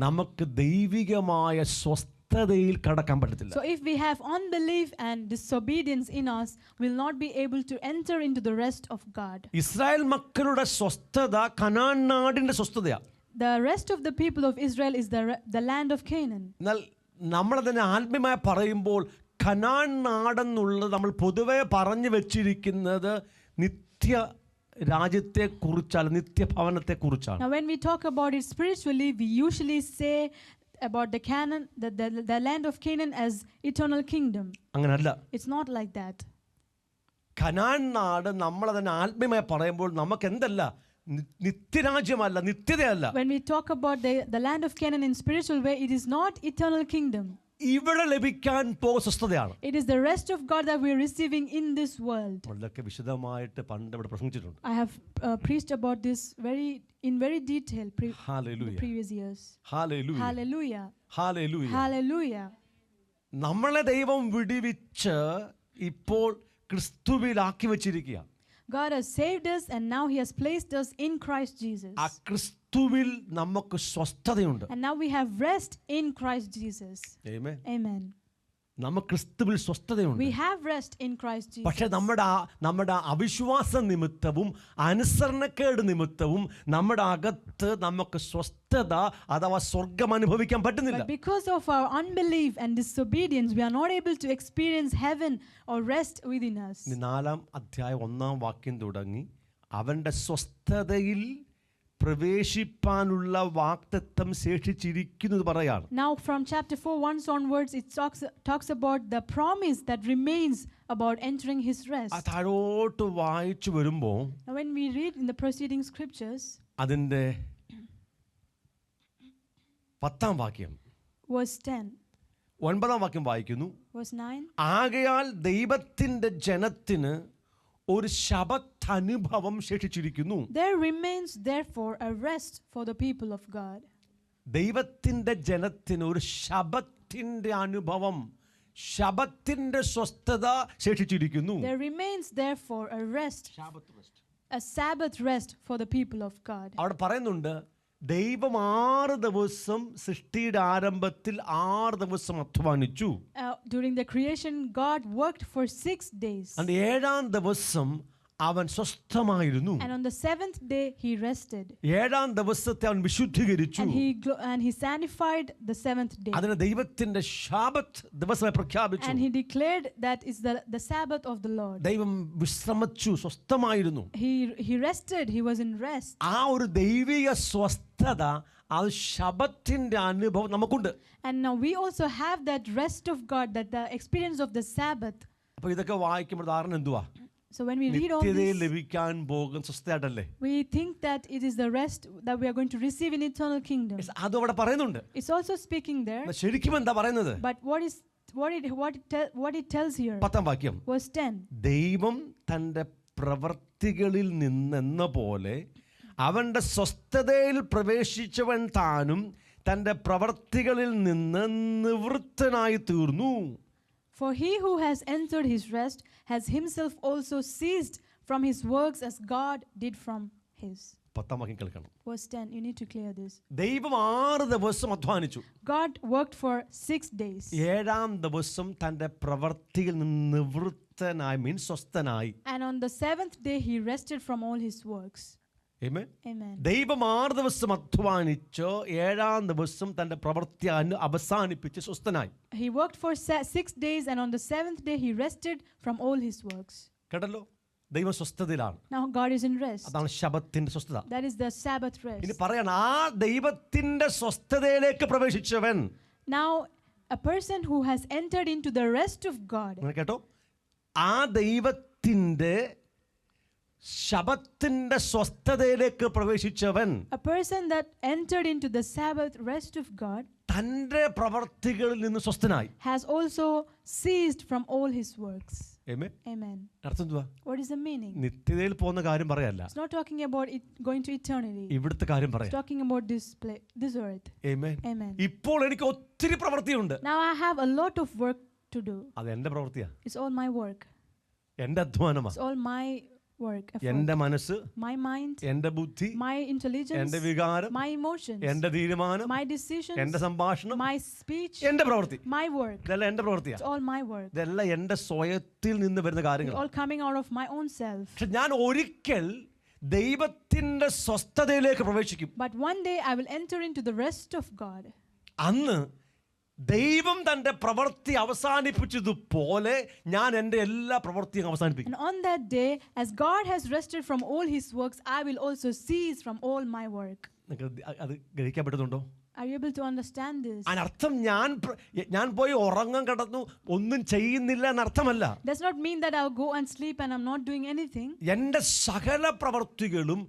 നമുക്ക് ദൈവികമായ സ്വസ്ഥതയിൽ കടക്കാൻ പറ്റത്തില്ല. So if we have unbelief and disobedience in us, we will not be able to enter into the rest of God. Israel മക്കളുടെ സ്വസ്ഥത Canaan നാടിന്റെ സ്വസ്ഥതയാണ്. The rest of the people of Israel is the land of Canaan. എന്നാൽ നമ്മളതിനെ ആത്മീയമായി പറയുമ്പോൾ Canaan നാടെന്നുള്ളത് നമ്മൾ പൊതുവെ പറഞ്ഞു വെച്ചിരിക്കുന്നത് നിത്യ രാജ്യത്തെ കുറിച്ചാണ്, നിത്യഭവനത്തെ കുറിച്ചാണ്. Now when we talk about it spiritually, we usually say about the Canaan, the land of Canaan as eternal kingdom. അങ്ങനല്ല. It's not like that. Canaan നാട് നമ്മളതിനെ ആത്മീയമായി പറയുമ്പോൾ നമുക്ക് എന്തല്ല, നിത്യരാജ്യമല്ല, നിത്യതയല്ല. When we talk about the land of Canaan in spiritual way, it is not eternal kingdom. ഇവിടെ ലഭിക്കാൻ പോകുന്ന സ്വസ്ഥതയാണ്. It is the rest of God that we are receiving in this world. ഇതൊക്കെ വിശദമായിട്ട് പണ്ട് ഇവിടെ പ്രസംഗിച്ചിട്ടുണ്ട്. I have preached about this in very detail the hallelujah, previous years. Hallelujah, Hallelujah. Hallelujah. Hallelujah. നമ്മളെ ദൈവം വിടുവിച്ച് ഇപ്പോൾ ക്രിസ്തുവിലാക്കി വെച്ചിരിക്കുക. God has saved us and now He has placed us in Christ Jesus. ആ ക്രിസ്തുവിൽ നമുക്ക് സ്വസ്ഥതയുണ്ട്. And now we have rest in Christ Jesus. Amen. Amen. നമുക്ക് ക്രിസ്തുവിൽ സ്വസ്ഥതയുണ്ട്. We have rest in Christ Jesus. പക്ഷേ നമ്മുടെ അവിശ്വാസ നിമിത്തവും അനുസരണക്കേട് നിമിത്തവും നമ്മുടെ അകത്ത് നമുക്ക് സ്വസ്ഥത അഥവാ സ്വർഗം അനുഭവിക്കാൻ പറ്റുന്നില്ല. But because of our unbelief and disobedience, we are not able to experience heaven or rest within us. 4-ാം അധ്യായം 1-ാം വാക്യം തുടങ്ങി അവന്റെ സ്വസ്ഥതയിൽ പ്രവേശിപ്പാനുള്ള വാഗ്ദത്തം ശേഷിച്ചിരിക്കുന്നത് പറയാണ്. Now from chapter 4 once onwards it talks about the promise that remains about entering His rest. താഴോട്ട് വായിച്ചു വരുമ്പോൾ Now when we read in the preceding scriptures, അതിന്റെ 10-ാം വാക്യം, verse 10, 9-ാം വാക്യം വായിക്കുന്നു. verse 9. ആകയാൽ ദൈവത്തിന്റെ ജനത്തിന് ഒരു ശബത്തനുഭവം ശേഷിച്ചിരിക്കുന്നു. There remains therefore a rest for the people of God. ദൈവത്തിന്റെ ജനത്തിന് ഒരു ശബത്തിന്റെ അനുഭവം, ശബത്തിന്റെ സ്വസ്ഥത ശേഷിച്ചിരിക്കുന്നു. There remains therefore a rest, a Sabbath rest for the people of God. അവിടെ പറയുന്നുണ്ട്, ദൈവം 6 ദിവസം സൃഷ്ടിയുടെ ആരംഭത്തിൽ 6 ദിവസം അധ്വാനിച്ചു. During the creation, God worked for 6 days. And 7-ാം ദിവസം അവൻ സ്വസ്ഥമായിരുന്നു. And on the 7th day he rested. 7-ാം ദിവസത്തെ അവൻ വിശുദ്ധീകരിച്ചു. And he sanctified the 7th day. അതിനെ ദൈവത്തിന്റെ ശബത്ത് ദിവസമായി പ്രഖ്യാപിച്ചു. And he declared that is the Sabbath of the Lord. ദൈവം വിശ്രമിച്ചു, സ്വസ്ഥമായിരുന്നു. He rested, he was in rest. ആ ഒരു ദൈവിക സ്വസ്ഥത, ആ ശബത്തിന്റെ അനുഭവം നമുക്കുണ്ട്. And now we also have that rest of God, that the experience of the Sabbath. അപ്പോൾ ഇതൊക്കെ വായിക്കുമ്പോൾ ധാരണ എന്തുവാ? So when we read all നിത്യതയിൽ this, ലഭിക്കാൻ പോകുന്ന സ്വസ്ഥതയല്ലേ? we think that it is the rest that we are going to receive in eternal kingdom. അത് അവിടെ പറയുന്നുണ്ട്. It's also speaking there. ശരിക്കും എന്താ പറയുന്നത്? But what it tells here? 10-ാം വാക്യം, Verse 10. ദൈവം തന്റെ പ്രവർത്തികളിൽ നിന്നെന്ന പോലെ അവന്റെ സ്വസ്ഥതയിൽ പ്രവേശിച്ചവൻ താനും തന്റെ പ്രവർത്തികളിൽ നിന്ന് നിവൃത്തനായി തീർന്നു. For he who has entered his rest has himself also ceased from his works as God did from his. 10-ാം വാക്യം കേൾക്കണം. Verse 10, you need to clear this. ദൈവം 6 ദിവസം അധ്വാനിച്ചു. God worked for 6 days. 7-ാം ദിവസം തന്റെ പ്രവർത്തിയിൽ നിന്ന് നിവൃത്തനായി, സ്വസ്ഥനായി. And on the 7th day he rested from all his works. Amen. Amen. ദൈവം 6 ദിവസം അധ്വാനിച്ചു, 7-ാം ദിവസം തന്റെ പ്രവൃത്തി അവസാനിപ്പിച്ച് സ്വസ്ഥനായി. He worked for 6 days and on the 7th day he rested from all his works. കേട്ടല്ലോ, ദൈവം സ്വസ്ഥതയിലാണ്. Now God is in rest. അതാണ് ശബത്തിന്റെ സ്വസ്ഥത. That is the Sabbath rest. ഇനി പറയണം, ആ ദൈവത്തിന്റെ സ്വസ്ഥതയിലേക്ക് പ്രവേശിച്ചവൻ. Now a person who has entered into the rest of God. കേട്ടോ, ആ ദൈവത്തിന്റെ ശബത്തിന്റെ സ്വസ്ഥതയിലേക്ക് പ്രവേശിച്ചവൻ, A person that entered into the Sabbath rest of God തന്റെ പ്രവർത്തികളിൽ നിന്ന് സ്വസ്ഥനായി. has also ceased from all his works. Amen. Amen. അർത്ഥം എന്തുവാ? What is the meaning? നിത്യതയിൽ പോകുന്ന കാര്യം പറയല്ല, It's not talking about it going to eternity. ഇവിടുത്തെ കാര്യം It's പറയാം. talking about this earth. Amen. Amen. ഇപ്പോൾ എനിക്ക് ഒത്തിരി പ്രവൃത്തിയുണ്ട്. Now I have a lot of work to do. അത് എന്റെ പ്രവൃത്തിയാ, It's all my work. എന്റെ അധ്വാനമാ, It's all my work. എന്റെ മനസ്സ്, My mind, എന്റെ ബുദ്ധി, my intelligence, എന്റെ വികാരം, my emotions, എന്റെ തീരുമാനം, my decisions, എന്റെ സംഭാഷണം, my speech, എന്റെ പ്രവൃത്തി, my work. ഇതെല്ലാം എന്റെ പ്രവൃത്തിയാ. It's all my work. ഇതെല്ലാം എന്റെ സ്വയത്തിൽ നിന്ന് വരുന്ന It's കാര്യങ്ങൾ. all coming out of my own self. പക്ഷെ ഞാൻ ഒരിക്കൽ ദൈവത്തിന്റെ സ്വസ്ഥതയിലേക്ക് പ്രവേശിക്കും. But one day I will enter into the rest of God. അന്ന് ദൈവം തന്റെ പ്രവൃത്തി അവസാനിപ്പിച്ചതുപോലെ ഞാൻ എൻ്റെ എല്ലാ പ്രവൃത്തിയും അവസാനിപ്പിക്കും. And on that day, as God has rested from all his works, I will also cease from all my work. അത് ഗ്രഹിക്കാൻ പറ്റുന്നുണ്ടോ? Are you able to understand this? അതിനർത്ഥം ഞാൻ പോയി ഉറങ്ങാൻ കിടന്നു ഒന്നും ചെയ്യുന്നില്ല എന്നർത്ഥമല്ല. Does not mean that I'll go and sleep and I'm not doing anything. എൻ്റെ സകല പ്രവൃത്തികളും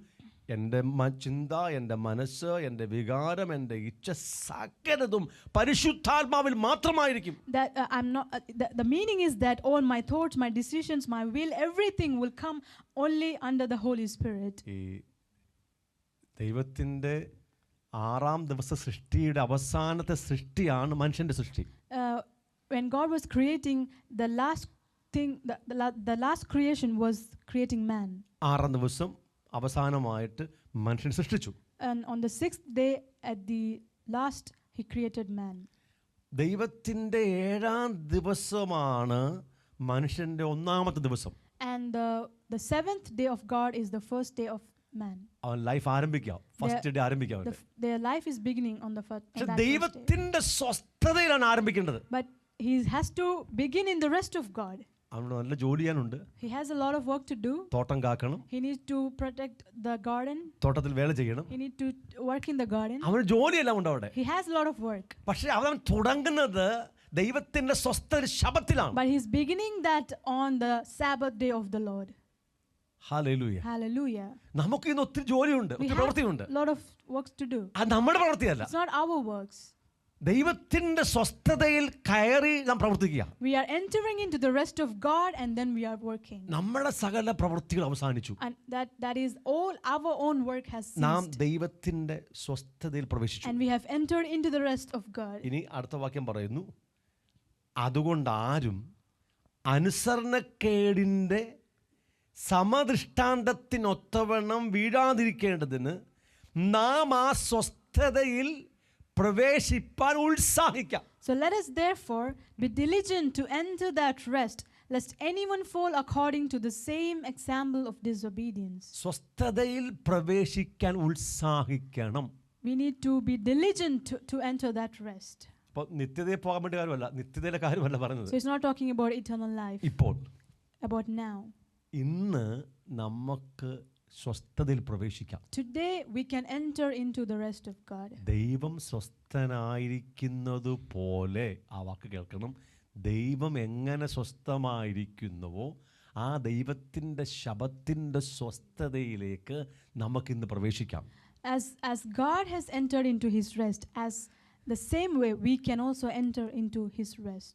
എൻ്റെ ചിന്ത, എൻ്റെ മനസ്സ്, എൻ്റെ വികാരം, എൻ്റെ ഇച്ഛ സകലതും പരിശുദ്ധാത്മാവിൽ മാത്രമായിരിക്കും. That I'm not. The meaning is that all my thoughts, my decisions, my will, everything will come only under the Holy Spirit. ഈ ദൈവത്തിൻ്റെ 6-ാം ദിവസ സൃഷ്ടിയുടെ അവസാനത്തെ സൃഷ്ടിയാണ് മനുഷ്യൻ്റെ സൃഷ്ടി. When God was creating the last thing, the last creation was creating man. 6-ാം ദിവസം അവസാനമായിട്ട് മനുഷ്യൻ സൃഷ്ടിച്ചു. And on the 6th day, at the last, He created man. ദൈവത്തിൻ്റെ 7-ാം ദിവസമാണ് മനുഷ്യൻ്റെ 1-ാമത്തെ ദിവസം. And the 7th day of God is the first day of man. അവൻ life ആരംഭിക്കാം, ഫസ്റ്റ് ഡേ ആരംഭിക്കാം. Their life is beginning on the first. പക്ഷെ ദൈവത്തിൻ്റെ സ്വസ്ഥതയിലാണ് ആരംഭിക്കേണ്ടത്. But he has to begin in the rest of God. അവന് നല്ല ജോലി ചെയ്യാനുണ്ട്. He has a lot of work to do. തോട്ടം കാക്കണം, He needs to protect the garden. തോട്ടത്തിൽ വേല ചെയ്യണം. He needs to work in the garden. അവന് ജോലിയെല്ലാം ഉണ്ട് അവിടെ. He has a lot of work. പക്ഷെ അവൻ തുടങ്ങുന്നത് ദൈവത്തിന്റെ സ്വസ്ഥ ശബത്തിലാണ്. But he's beginning that on the Sabbath day of the Lord. Hallelujah. Hallelujah. നമുക്ക് ഇന്ന് ഒത്തിരി ജോലിയുണ്ട്, We ഒത്തിരി have പ്രവൃത്തിയുണ്ട്. a lot of works to do. അത് നമ്മുടെ പ്രവൃത്തിയല്ല. It's not our works. ദൈവത്തിന്റെ സ്വസ്ഥതയിൽ കയറി നാം പ്രവർത്തിക്കുക. We are entering into the rest of God and then we are working. നമ്മുടെ സകല പ്രവൃത്തികൾ അവസാനിച്ചു. And that is all our own work has നാം ceased. ദൈവത്തിന്റെ സ്വസ്ഥതയിൽ പ്രവേശിച്ചു. And we have entered into the rest of God. ഇനി അടുത്ത വാക്യം പറയുന്നു, അതുകൊണ്ട് ആരും അനുസരണക്കേടിൻ്റെ സമദൃഷ്ടാന്തത്തിനൊത്തവണ്ണം വീഴാതിരിക്കേണ്ടതിന് നാം ആ സ്വസ്ഥതയിൽ പ്രവേശിപ്പാൻ ഉത്സാഹിക്കാം. So let us therefore be diligent to enter that rest, lest anyone fall according to the same example of disobedience. സ്വസ്ഥതയിൽ പ്രവേശിക്കാൻ ഉത്സാഹിക്കണം. We need to be diligent to enter that rest. അപ്പോൾ നിത്യതയിൽ പോകാൻ വേണ്ടി കാര്യമല്ല, നിത്യതയിലെ കാര്യമല്ല പറയുന്നത്. So it's not talking about eternal life, ഇപ്പോൾ about now. ഇന്ന് നമുക്ക് സ്വസ്ഥതയിൽ പ്രവേശിക്കാം. Today we can enter into the rest of God. ദൈവം സ്വസ്ഥനായിരിക്കുന്നത് പോലെ, ആ വാക്ക് കേൾക്കണം, ദൈവം എങ്ങനെ സ്വസ്ഥമായിരിക്കുന്നുവോ ആ ദൈവത്തിൻ്റെ ശബത്തിൻ്റെ സ്വസ്ഥതയിലേക്ക് നമുക്കിന്ന് പ്രവേശിക്കാം. As God has entered into His rest, as the same way we can also enter into His rest.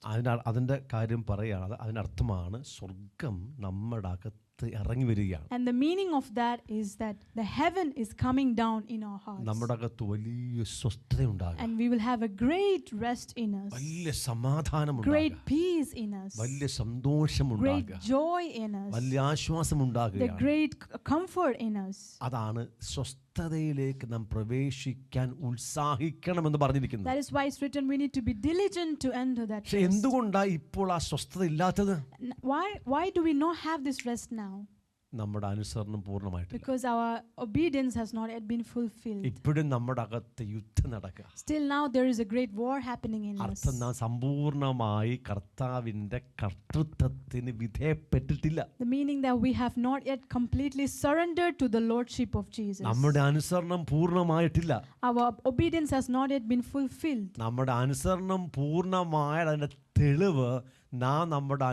അതിൻ്റെ കാര്യം പറയുകയാണ്. അതിനർത്ഥമാണ് സ്വർഗം നമ്മുടെ അകത്ത് ഇറങ്ങി വരികയാണ്. And the meaning of that is that the heaven is coming down in our hearts. നമ്മുടെ അകത്ത് വലിയ സ്വസ്ഥതയുണ്ടാകും. And we will have a great rest in us. വലിയ സമാധാനമുണ്ടാകും. Great peace in us. വലിയ സന്തോഷമുണ്ടാകും. Great joy in us. വലിയ ആശ്വാസമുണ്ടാകുക. The great comfort in us. അതാണ് സ്വസ്ഥതയിലേക്ക് നാം പ്രവേശിക്കാൻ ഉത്സാഹിക്കണമെന്ന് പറഞ്ഞിരിക്കുന്നത്. That is why it's written we need to be diligent to enter that പക്ഷെ rest. എന്തുകൊണ്ടാണ് ഇപ്പോൾ ആ സ്വസ്ഥത ഇല്ലാത്തത്? Why do we not have this rest now? നമ്മുടെ അനുസരണം പൂർണ്ണമായിട്ടില്ല. Because our obedience has not yet been fulfilled. ഇപ്പോഴും നമ്മുടെ അകത്ത് യുദ്ധം നടക്കുക. Still now there is a great war happening in us. അർത്ഥം നാം സമ്പൂർണ്ണമായി കർത്താവിന്റെ കർത്തൃത്വത്തിന് വിധേയപ്പെട്ടിട്ടില്ല. The meaning that we have not yet completely surrendered to the lordship of Jesus. നമ്മുടെ അനുസരണം പൂർണ്ണമായിട്ടില്ല. Our obedience has not yet been fulfilled. നമ്മുടെ അനുസരണം പൂർണ്ണമായ അതിന്റെ തെളിവ് നാം നമ്മുടെ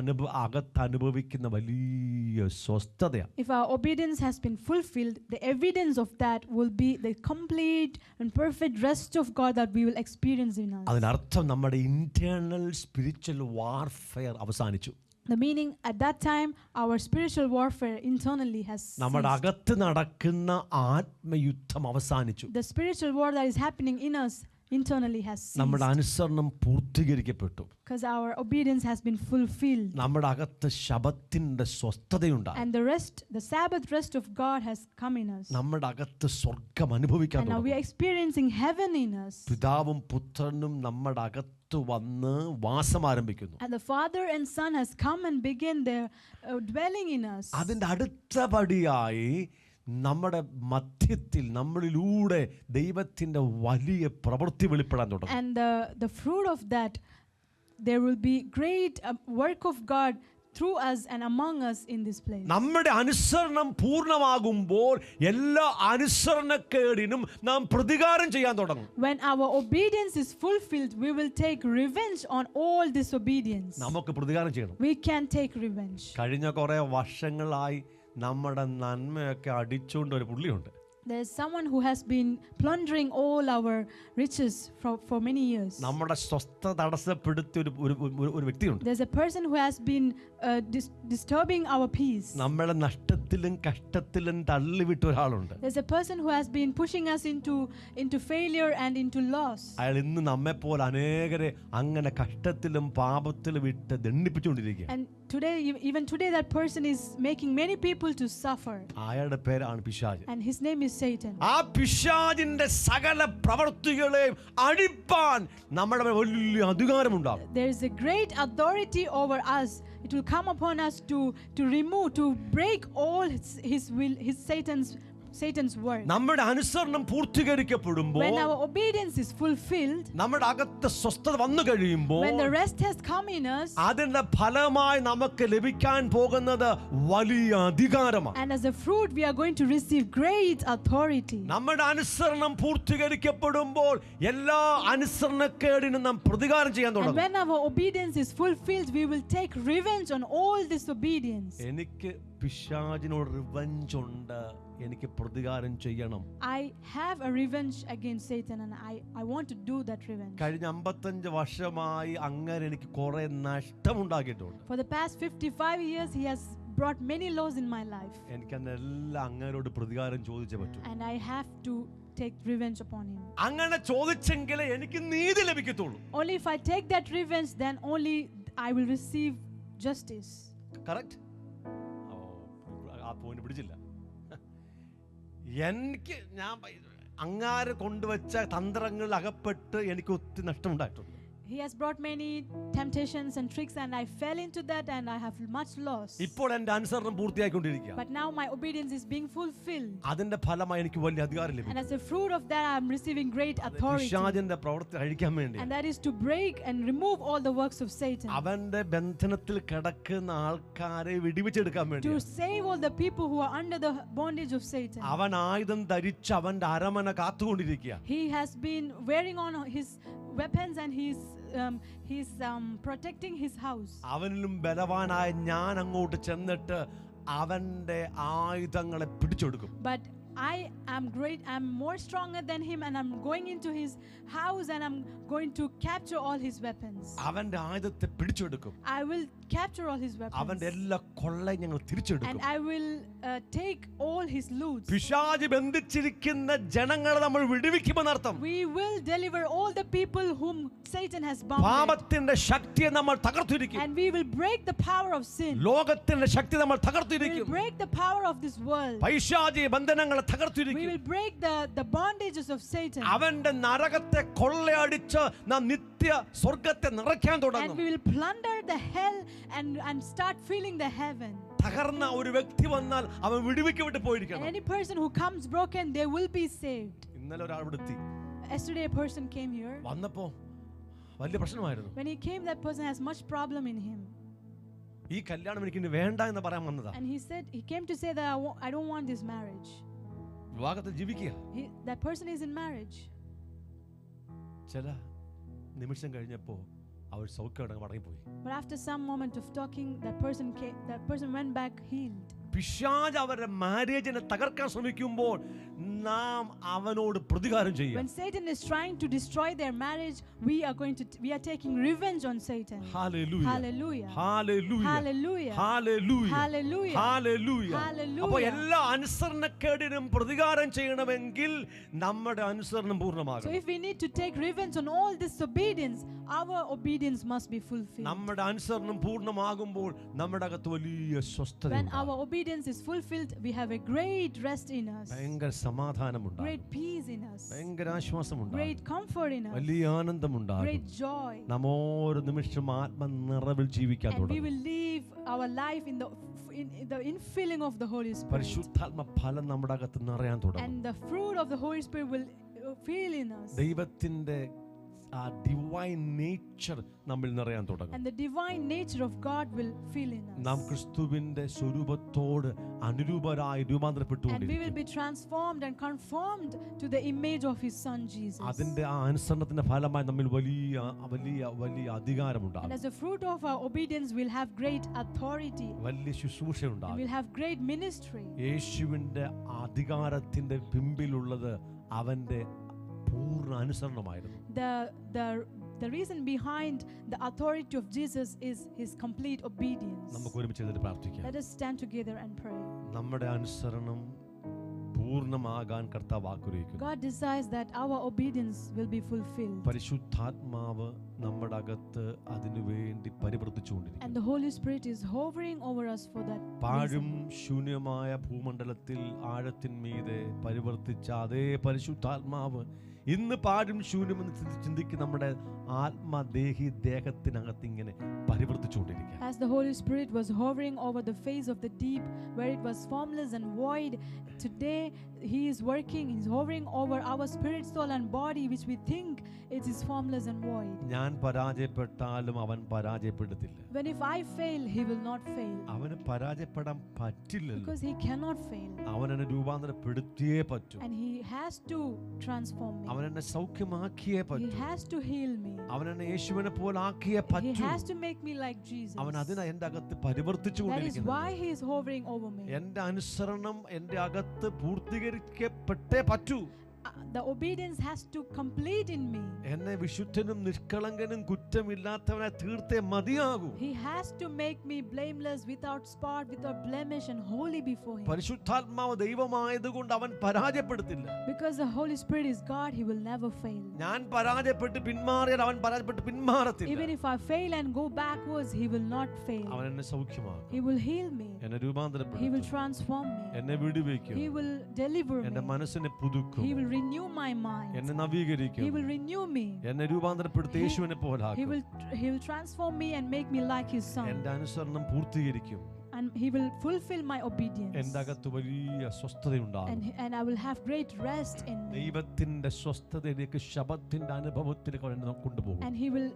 അകത്ത് അനുഭവിക്കുന്ന വലിയ സ്വസ്ഥതയാണ്. If our obedience has been fulfilled, the evidence of that will be the complete and perfect rest of God that we will experience in us. അതിനർത്ഥം നമ്മുടെ ഇന്റേണൽ സ്പിരിച്വൽ വാർഫെയർ അവസാനിച്ചു. The meaning at that time our spiritual warfare internally has നമ്മുടെ ceased. അകത്ത് നടക്കുന്ന ആത്മയുദ്ധം അവസാനിച്ചു. The spiritual war that is happening in us internally has നമ്മുടെ ceased. അനുസരണം പൂർത്തീകരിക്കപ്പെട്ടു. Because our obedience has been fulfilled. നമ്മുടെ അകത്ത് ശബത്തിന്റെ സ്വസ്ഥതയുണ്ടായി. And the rest, the Sabbath rest of God has come in us. നമ്മുടെ അകത്ത് സ്വർഗം അനുഭവിക്കാൻ And now we are experiencing heaven in us. പിതാവും പുത്രനും നമ്മുടെ അകത്ത് വന്ന് വാസം ആരംഭിക്കുന്നു. And the Father and Son has come and begin their dwelling in us. അതിൻ്റെ അടുത്ത പടിയായി നമ്മുടെ മധ്യത്തിൽ നമ്മളിലൂടെ ദൈവത്തിന്റെ വലിയ പ്രവൃത്തി വെളിപ്പെടാൻ തുടങ്ങും. And the fruit of that, there will be great work of God through us and among us in this place. നമ്മുടെ അനുസരണം പൂർണ്ണമാകുമ്പോൾ എല്ലാ അനുസരണക്കേടിനും നാം പ്രതികാരം ചെയ്യാൻ തുടങ്ങും. When our obedience is fulfilled, we will take revenge on all disobedience. നമുക്ക് പ്രതികാരം ചെയ്യണം. We can take revenge. കഴിഞ്ഞ കുറേ വർഷങ്ങളായി നമ്മുടെ നന്മയൊക്കെ അടിച്ചുകൊണ്ട് ഒരു പുള്ളിയുണ്ട്. There's someone who has been plundering all our riches for many years. നമ്മുടെ സ്വസ്ഥത തടസ്സപ്പെടുത്തിയ ഒരു വ്യക്തിയുണ്ട്. There's a person who has been disturbing our peace. നമ്മളെ നഷ്ടത്തിലും കഷ്ടത്തിലും തള്ളിവിട്ട ഒരാളുണ്ട്. There's a person who has been pushing us into failure and into loss. അയാൾ ഇന്ന് നമ്മെപ്പോലെ അനേകരെ അങ്ങനെ കഷ്ടത്തിലും പാപത്തിലും വിട്ട് ദണ്ഡിപ്പിച്ചുകൊണ്ടിരിക്കുക. And today, even today, that person is making many people to suffer. അയാളുടെ പേരാണ് പിശാച്. And his name is Satan. ആ പിശാചിന്റെ സകല പ്രവൃത്തികളെയും അടിപ്പാൻ നമ്മുടെ വലിയ അധികാരമുണ്ടാകും. There is a great authority over us. It will come upon us to remove, to break all his will, his Satan's work. നമ്മുടെ അനുസരണം പൂർത്തീകരിക്കപ്പെടുമ്പോൾ, when our obedience is fulfilled, നമ്മുടെ അകത്ത് സ്വസ്ഥത വന്നു കഴിയുമ്പോൾ, when the rest has come in us, അതിന്റെ ഫലമായി നമുക്ക് ലഭിക്കാൻ പോകുന്നത് വലിയ അധികാരമാണ്. and as a fruit we are going to receive great authority. നമ്മുടെ അനുസരണം പൂർത്തീകരിക്കപ്പെടുമ്പോൾ എല്ലാ അനുസരണക്കേടിനും നാം പ്രതികാരം ചെയ്യാൻ And തുടങ്ങും. when our obedience is fulfilled, we will take revenge on all disobedience. എനിക്ക് പിശാചിനോട് റിവഞ്ച് ഉണ്ട്, എനിക്ക് പ്രതികാരം ചെയ്യണം. I have a revenge against Satan and I want to do that revenge. കഴിഞ്ഞ 55 വർഷമായി അങ്ങനെ എനിക്ക് കുറെ നഷ്ടമുണ്ടാക്കിയിട്ടുണ്ട്. For the past 55 years he has brought many laws in my life. എനിക്ക് അന്നെല്ലാം അങ്ങനോട് പ്രതികാരം ചോദിച്ചേ പറ്റൂ. And I have to take revenge upon him. അങ്ങനെ ചോദിച്ചെങ്കിലേ എനിക്ക് നീതി ലഭിക്കത്തുള്ളൂ. Only if I take that revenge, then only I will receive justice. Correct? ആ point പിടിച്ചില്ല. എനിക്ക് ഞാൻ അങ്ങാരെ കൊണ്ടുവച്ച തന്ത്രങ്ങളിൽ അകപ്പെട്ട് എനിക്ക് ഒത്തിരി നഷ്ടമുണ്ടായിട്ടുണ്ട്. He has brought many temptations and tricks and I fell into that and I have much loss. ഇപ്പോൾ എൻ്റെ അനുസരണം പൂർത്തിയായിക്കൊണ്ടിരിക്കുക. But now my obedience is being fulfilled. അതിന്റെ ഫലമായി എനിക്ക് വലിയ അധികാരം ലഭിക്കും. And as a fruit of that I am receiving great authority. പിശാചിന്റെ പ്രവൃത്തി അഴിക്കാൻ വേണ്ടി. And that is to break and remove all the works of Satan. അവന്റെ ബന്ധനത്തിൽ കിടക്കുന്ന ആൾക്കാരെ വിടുവിച്ചെടുക്കാൻ വേണ്ടി. To save all the people who are under the bondage of Satan. അവൻ ആയുധം ധരിച്ച് അവന്റെ അരമന കാത്തുകൊണ്ടിരിക്കുക. He has been wearing on his weapons and he's protecting his house. അവനിലും ബലവാനായ ഞാൻ അങ്ങോട്ട് ചെന്നിട്ട് അവന്റെ ആയുധങ്ങളെ പിടിച്ചെടുക്കും. But I am great, I'm more stronger than him and I'm going into his house and I'm going to capture all his weapons. അവന്റെ ആയുധത്തെ പിടിച്ചെടുക്കും. I will capture all his weapons. അവന്റെ എല്ലാ കൊള്ളയും ഞങ്ങൾ തിരിച്ചെടുക്കും. And I will take all his loot. പിശാച് ബന്ധിച്ചിരിക്കുന്ന ജനങ്ങളെ നമ്മൾ വിടുവിക്കുമെന്നർത്ഥം. We will deliver all the people whom Satan has bound. പാപത്തിന്റെ ശക്തിയെ നമ്മൾ തകർത്തിരിക്കും. And we will break the power of sin. ലോകത്തിന്റെ ശക്തി നമ്മൾ We will തകർത്തിരിക്കും. break the power of this world. പൈശാചിക ബന്ധനങ്ങളെ We തകർത്തിരിക്കും. will break the bondages of Satan. അവന്റെ നരകത്തെ കൊള്ളയടിച്ച് നാം നിത്യ സ്വർഗ്ഗത്തെ നിറയ്ക്കാൻ And തുടങ്ങും. we will plunder the hell and start filling the heaven. തകർന്ന ഒരു വ്യക്തി വന്നാൽ അവൻ വിടുവിക്കപ്പെട്ട് And പോയിരിക്കണം. any person who comes broken, they will be saved. ഇന്നലെ ഒരാൾ ഇവിടെ എത്തി. Yesterday a person came here. വന്നപ്പോ വലിയ പ്രശ്നമായിരുന്നു. When he came, that person has much problem in him. ഈ കല്യാണം എനിക്ക് ഇനി വേണ്ട എന്ന് പറയാൻ വന്നതാ. And he came to say that I don't want this marriage. വിവാഹത്തെ ജീവിക്കുക. That person is in marriage. ചില നിമിഷം കഴിഞ്ഞപ്പോ അവർ സൗഖ്യം മടങ്ങിപ്പോയി. But after some moment of talking, that person went back healed. പിശാച് അവരുടെ മാരേജിനെ തകർക്കാൻ ശ്രമിക്കുമ്പോൾ നാം അവനോട് പ്രതികാരം ചെയ്യും. When Satan is trying to destroy their marriage, we are taking revenge on Satan. Hallelujah. Hallelujah. Hallelujah. Hallelujah. Hallelujah. Hallelujah. Hallelujah. Hallelujah. അപ്പോൾ എല്ലാ അനുസരണക്കേടിനും പ്രതികാരം ചെയ്യണമെങ്കിൽ നമ്മുടെ അനുസരണം So പൂർണ്ണമാകണം. if we need to take revenge on all disobedience, our obedience must be fulfilled. നമ്മുടെ അനുസരണം പൂർണ്ണമാകുമ്പോൾ നമ്മുടെ അകത്ത് വലിയ സ്വസ്ഥത When our obedience is fulfilled, we have a great rest in us, ഭയങ്കര സമാധാനമുണ്ടാകും. great peace in us, ഭയങ്കര ആശ്വാസമുണ്ടാകും. great comfort in us, വലിയ ആനന്ദമുണ്ടാകും. great joy. നാം ഓരോ നിമിഷം ആത്മനിറവിൽ ജീവിക്കാൻ And we തുടങ്ങും. will live our life in the infilling of the Holy Spirit. പരിശുദ്ധാത്മ ഫലം നമ്മുടെ അകത്ത് നിറയാൻ തുടങ്ങും. And the fruit of the Holy Spirit will fill in us. ദൈവത്തിന്റെ ആ ഡിവൈൻ നേച്ചർ നമ്മിൽ നിറയാൻ തുടങ്ങും. And the divine nature of God will fill in us. നാം ക്രിസ്തുവിന്റെ സ്വരൂപത്തോട് അനുരൂപരായി And we will രൂപാന്തരപ്പെട്ടുകൊണ്ടിരിക്കും. be transformed and conformed to the image of His Son Jesus. അതിന്റെ ആ അനുസരണത്തിന്റെ ഫലമായി നമ്മിൽ വലിയ വലിയ വലിയ And അധികാരമുണ്ടാകും. as a fruit of our obedience, we'll have great authority. വലിയ And ശുശ്രൂഷയുണ്ടാകും. we'll have great ministry. യേശുവിന്റെ അധികാരത്തിന്റെ പിമ്പിലുള്ളത് അവന്റെ പൂർണ്ണ അനുസരണമായിരുന്നു. The reason behind the authority of Jesus is His complete obedience. നമുക്ക് ഒരുമിച്ച് ഇതിൽ പ്രാർത്ഥിക്കാം. Let us stand together and pray. നമ്മുടെ അനുസരണം പൂർണ്ണമാകാൻ കർത്താവ് ആഗ്രഹിക്കുന്നു. God desires that our obedience will be fulfilled. പരിശുദ്ധാത്മാവ് നമ്മുടെ അകത്ത് അതിനുവേണ്ടി പരിവർത്തിച്ചുകൊണ്ടിരിക്കുന്നു. And the Holy Spirit is hovering over us for that പാഴും reason. ശൂന്യമായ ഭൂമണ്ഡലത്തിൽ ആഴത്തിന്മീതെ പരിവർത്തിച്ച അതേ പരിശുദ്ധാത്മാവ് ഇന്ന് പാഴും ശൂന്യമെന്ന് ചിന്തിക്കുന്ന നമ്മുടെ ആത്മദേഹി ദേഹത്തിനകത്ത് ഇങ്ങനെ പരിവർത്തിച്ചുകൊണ്ടിരിക്കുക. As the Holy Spirit was hovering over the face of the deep where it was formless and void, today He is working. He is hovering over our spirit, soul and body which we think it is formless and void. ഞാൻ പരാജയപ്പെട്ടാലും അവൻ പരാജയപ്പെടുത്തില്ല. When if I fail, He will not fail. അവന് പരാജയപ്പെടാൻ പറ്റില്ലല്ലോ. Because He cannot fail. അവൻ എന്നെ രൂപാന്തരപ്പെടുത്തിയേ പറ്റൂ. And He has to transform me. അവൻ എന്നെ സൗഖ്യമാക്കിയേ He പറ്റൂ. has to heal me. അവൻ എന്നെ യേശുവിനെ പോലെ ആക്കിയേ He പറ്റൂ. has to make me like Jesus. അവൻ അതിനാ എന്റെ അകത്ത് That is പരിവർത്തിച്ചുകൊണ്ടിരിക്കുന്നു. why He is hovering over me. എന്റെ അനുസരണം എന്റെ അകത്ത് പൂർത്തീകരിക്കപ്പെട്ടേ പറ്റൂ. The obedience has to complete in me. എന്നെ വിശുദ്ധനും നിഷ്കളങ്കനും കുറ്റമില്ലാത്തവനായി തീർത്തേ മതിയാകൂ. He has to make me blameless, without spot, without blemish and holy before Him. പരിശുദ്ധാത്മാവ് ദൈവമായതുകൊണ്ട് അവൻ പരാജയപ്പെടുത്തില്ല. Because the Holy Spirit is God, He will never fail. ഞാൻ പരാജയപ്പെട്ട് പിന്മാറിയാൽ അവൻ പരാജയപ്പെട്ട് പിന്മാറത്തില്ല. Even if I fail and go backwards, He will not fail. അവൻ എന്നെ സൗഖ്യമാക്കും. He will heal me. എന്നെ He will രൂപാന്തരപ്പെടുത്തും. transform me. എന്നെ വിടുവിക്കും. He will deliver എന്റെ me. മനസ്സിനെ പുതുക്കും. He will renew my mind. എന്നെ നവീകരിക്കും. He will renew me. എന്നെ രൂപാന്തരപ്പെടുത്തി യേശുവിനെ He പോലാക്കും. will transform me and make me like His Son. എന്റെ അനുസരണം പൂർത്തീകരിക്കും. And He will fulfill my obedience. എന്റെ അകത്ത് വലിയ സ്വസ്ഥതയുണ്ടാകും. And I will have great rest in me. ദൈവത്തിന്റെ സ്വസ്ഥതയിലേക്ക് ശബത്തിന്റെ അനുഭവത്തിലേക്ക് അവൻ എന്നെ കൊണ്ടുപോകും. And He will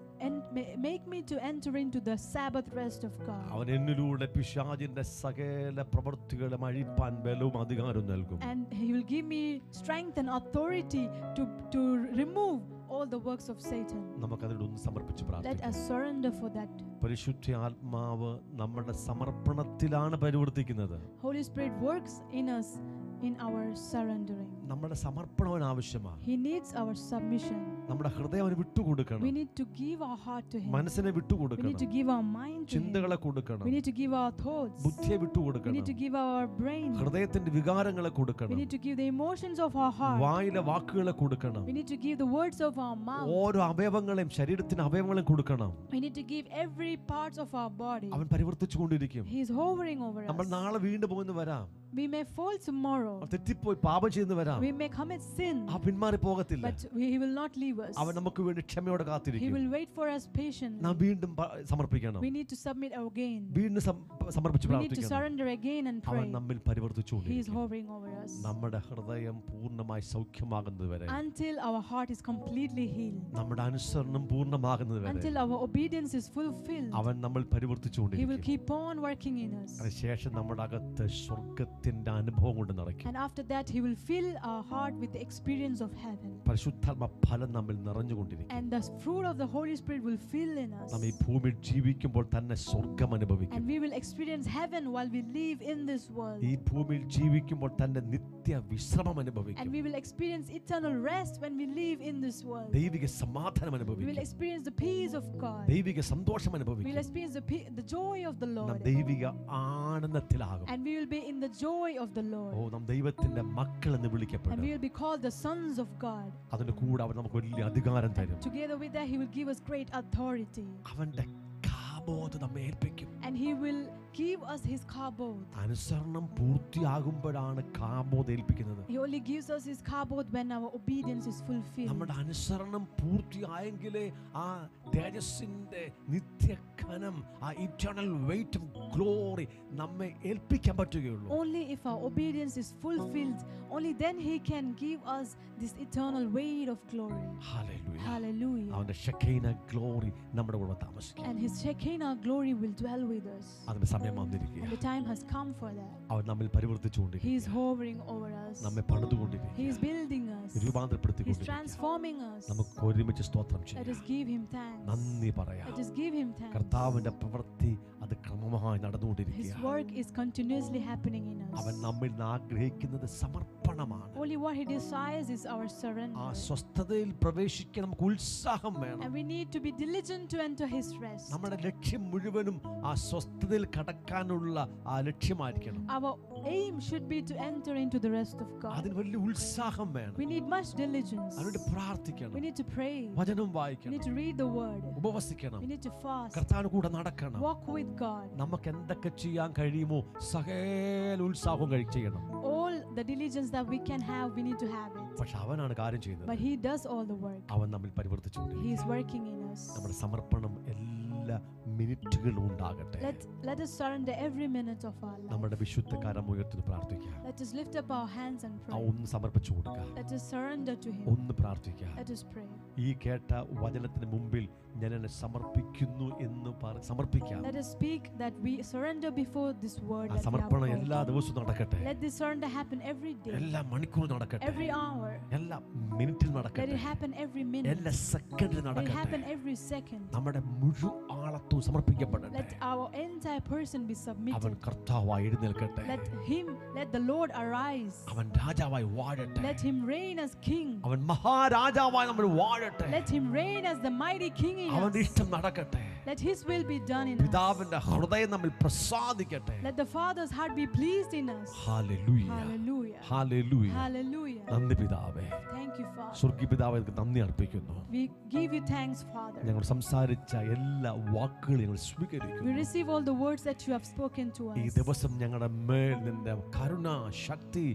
make me to enter into the Sabbath rest of God. അവൻ എന്നിലൂടെ പിശാചിന്റെ സകല പ്രവൃത്തികളും അഴിപ്പാൻ ബലവും അധികാരവും നൽകും. And He will give me strength and authority to remove all the works of Satan. നമുക്കതിലൊന്ന് സമർപ്പിച്ച് Let പ്രാർത്ഥിക്കാം. us surrender for that. പരിശുദ്ധ ആത്മാവ് നമ്മുടെ സമർപ്പണത്തിലാണ് പരിവർത്തിക്കുന്നത്. Holy Spirit works in us in our surrendering. നമ്മുടെ സമർപ്പണം ആവശ്യമാണ്. He needs our submission. നമ്മുടെ ഹൃദയം അവന് വിട്ടുകൊടുക്കണം. We need to give our heart to Him. മനസ്സിനെ We need വിട്ടുകൊടുക്കണം. to give our mind to Him. ചിന്തകളെ കൊടുക്കണം. We need to give our thoughts. ബുദ്ധിയെ We വിട്ടുകൊടുക്കണം. need to give our brain. ഹൃദയത്തിന്റെ വികാരങ്ങളെ We കൊടുക്കണം. need to give the emotions of our heart. വായിലെ വാക്കുകളെ കൊടുക്കണം. We need to give the words of our mouth. ഓരോ അവയവങ്ങളെയും ശരീരത്തിന് അവയവങ്ങളെയും കൊടുക്കണം. We need to give every parts of our body. അവൻ പരിവർത്തിച്ചുകൊണ്ടിരിക്കും. He is hovering over നമ്മൾ us. നാളെ വീണ്ടും പോകുന്നു വരാം. We may fall tomorrow. തെറ്റിപ്പോയി പാപം ചെയ്യുന്നു വരാം. We may commit sin. പിന്മാറി പോകത്തില്ല. But He will not leave us. അവൻ നമുക്ക് വേണ്ടി ക്ഷമയോടെ He കാത്തിരിക്കും. will wait for us patiently. നാം വീണ്ടും സമർപ്പിക്കണം. We need to submit again. വീണ്ടും സമർപ്പിച്ച് We need to പ്രാർത്ഥിക്കണം. surrender again and അവൻ pray. നമ്മിൽ He is പരിവർത്തിച്ചുകൊണ്ടിരിക്കും. hovering over us നമ്മുടെ ഹൃദയം പൂർണ്ണമായി സൗഖ്യമാകുന്നത് വരെ, until our heart is completely healed, നമ്മുടെ അനുസരണം പൂർണ്ണമാകുന്നത് വരെ until our obedience is fulfilled. അവൻ നമ്മൾ He will പരിവർത്തിച്ചുകൊണ്ടിരിക്കും. keep on working in us. അതിനുശേഷം നമ്മുടെ അകത്ത് സ്വർഗത്തിന്റെ അനുഭവം കൊണ്ട് നിറയ്ക്കും. And after that, He will fill our heart with the experience of heaven. പരിശുദ്ധാത്മ ഫലം നമ്മിൽ നിറഞ്ഞുകൊണ്ടിരിക്കും. And the fruit of the Holy Spirit will fill in us. നാം ഈ ഭൂമിയിൽ ജീവിക്കുമ്പോൾ തന്നെ സ്വർഗം അനുഭവിക്കും. And we will experience heaven while we live in this world. ഈ ഭൂമിയിൽ ജീവിക്കുമ്പോൾ തന്നെ നിത്യ വിശ്രമം അനുഭവിക്കും. And we will experience eternal rest when we live in this world. ദൈവിക സമാധാനം We will അനുഭവിക്കും. experience the peace of God. ദൈവിക സന്തോഷം We will അനുഭവിക്കും. experience the joy of the നാം Lord. ദൈവിക ആനന്ദത്തിലാകും. And we will be in the joy of the Lord. നാം ദൈവത്തിന്റെ മക്കൾ എന്ന് And വിളിക്കപ്പെടും. we will be called the sons of God. അതിന്റെ കൂടെ അവൻ നമുക്ക് വലിയ അധികാരം തരും. Together with that, He will give us great authority. അവന്റെ കാബോധ നമ്മെ ഏൽപ്പിക്കും. And He will give us His kabod. അനുസരണം പൂർത്തിയാകുമ്പോഴാണ് കാബോധ് ഏൽപ്പിക്കുന്നത്. He only gives us His kabod when our obedience is fulfilled. നമ്മുടെ അനുസരണം പൂർത്തിയായെങ്കിലേ ആ തേജസ്സിന്റെ നിത്യഘനം, ആ ഇറ്റേണൽ വെയിറ്റ് ഓഫ് ഗ്ലോറി നമ്മെ ഏൽപ്പിക്കാൻ പറ്റുകയുള്ളൂ. Only if our obedience is fulfilled, only then He can give us this eternal weight of glory. Hallelujah. Hallelujah. അവന്റെ Shekina glory നമ്മുടെ കൂടെ താമസിക്കും. And His Shekinah glory will dwell with us. അതിന്റെ സമയം വന്നിരിക്കുക. And the time has come for that. അവൻ നമ്മിൽ പരിവർത്തിച്ചുകൊണ്ടിരിക്കുക. He is hovering over us. നമ്മെ പണിതുകൊണ്ടിരിക്കുക. He is building us. He is രൂപാന്തരപ്പെടുത്തിക്കൊണ്ടിരിക്കുക. transforming us. നമുക്ക് ഒരുമിച്ച് സ്തോത്രം Let ചെയ്യാം. us give Him thanks. നന്ദി പറയാം. Let us give Him thanks. കർത്താവിന്റെ പ്രവൃത്തി അത് ക്രമമായി His നടന്നുകൊണ്ടിരിക്കുക. work is continuously happening in അവൻ us. നമ്മിൽ നിന്ന് ആഗ്രഹിക്കുന്നത് സമർപ്പണമാണ്. Only what He desires is our ആ surrender. സ്വസ്ഥതയിൽ പ്രവേശിക്കാൻ നമുക്ക് ഉത്സാഹം വേണം. And we need to be diligent to enter His rest. നമ്മുടെ ലക്ഷ്യം മുഴുവനും ആ സ്വസ്ഥതയിൽ കടക്കാനുള്ള ആ ലക്ഷ്യമായിരിക്കണം. Our aim should be to enter into the rest of God. അതിന് വലിയ ഉത്സാഹം വേണം. We need much diligence. അതിനുവേണ്ടി We പ്രാർത്ഥിക്കണം, need to pray. വചനം We വായിക്കണം, need to read the word. ഉപവസിക്കണം, We need to fast. കർത്താവിന് കൂടെ നടക്കണം. Walk with God. നമുക്ക് എന്തൊക്കെ ചെയ്യാൻ കഴിയുമോ സകല ഉത്സാഹവും ചെയ്യണം. All the diligence that we can have, we need to have it. പക്ഷെ അവനാണ് കാര്യം ചെയ്യുന്നത്. But He does all the work. അവൻ നമ്മിൽ പരിവർത്തിച്ചുകൊണ്ടിരിക്കും. He is working in us. നമ്മുടെ സമർപ്പണം എല്ലാ മിനിറ്റുകളും ഉണ്ടാകട്ടെ. Let us surrender every minute of our life. നമ്മുടെ വിശുദ്ധ കരം ഉയർത്തി പ്രാർത്ഥിക്കാം. Let us lift up our hands and ആ pray. ഒന്ന് സമർപ്പിച്ചു കൊടുക്കുക. Let us surrender to Him. ഒന്ന് പ്രാർത്ഥിക്കാം. Let us pray. ഈ കേട്ട വചനത്തിന് മുമ്പിൽ ഞാൻ എന്നെ സമർപ്പിക്കുന്നു എന്ന് സമർപ്പിക്കാം. Let us speak that we surrender before this word. ആ That we സമർപ്പണം have എല്ലാ called. ദിവസവും നടക്കട്ടെ. Let this surrender happen every day, എല്ലാ മണിക്കൂറും നടക്കട്ടെ. every hour. എല്ലാ മിനിറ്റിൽ Let നടക്കട്ടെ. it happen every minute. എല്ലാ സെക്കൻഡിൽ Let it നടക്കട്ടെ. happen every second. നമ്മുടെ മുഴുവൻ ആളത്വം സമർപ്പിക്കപ്പെടട്ടെ. Let our entire person be അവൻ submitted. കർത്താവായി എഴുന്നേൽക്കട്ടെ. Let the Lord arise. അവൻ രാജാവായി വാഴട്ടെ. Let Him reign as King. അവൻ മഹാരാജാവായി നമ്മൾ വാഴട്ടെ. Let Him reign as the mighty King in അവന്റെ us. ഇഷ്ടം നടക്കട്ടെ. Let His will be done in us. പിതാവിന്റെ ഹൃദയം നമ്മിൽ പ്രസാദിക്കട്ടെ. Let the Father's heart be pleased in us. Hallelujah, Hallelujah. Hallelujah. Hallelujah. നന്ദി പിതാവേ. Thank you, Father. സ്വർഗ്ഗീയ പിതാവേ, നിനക്ക് നന്ദി അർപ്പിക്കുന്നു. We give you thanks, Father. ഞങ്ങൾ സംസാരിച്ച എല്ലാ വാക്കുകളും ഞങ്ങൾ We സ്വീകരിക്കുന്നു. receive all the words that you have spoken to ഈ us. ദിവസം ഞങ്ങളുടെ മേൽ നിന്റെ കരുണ ശക്തി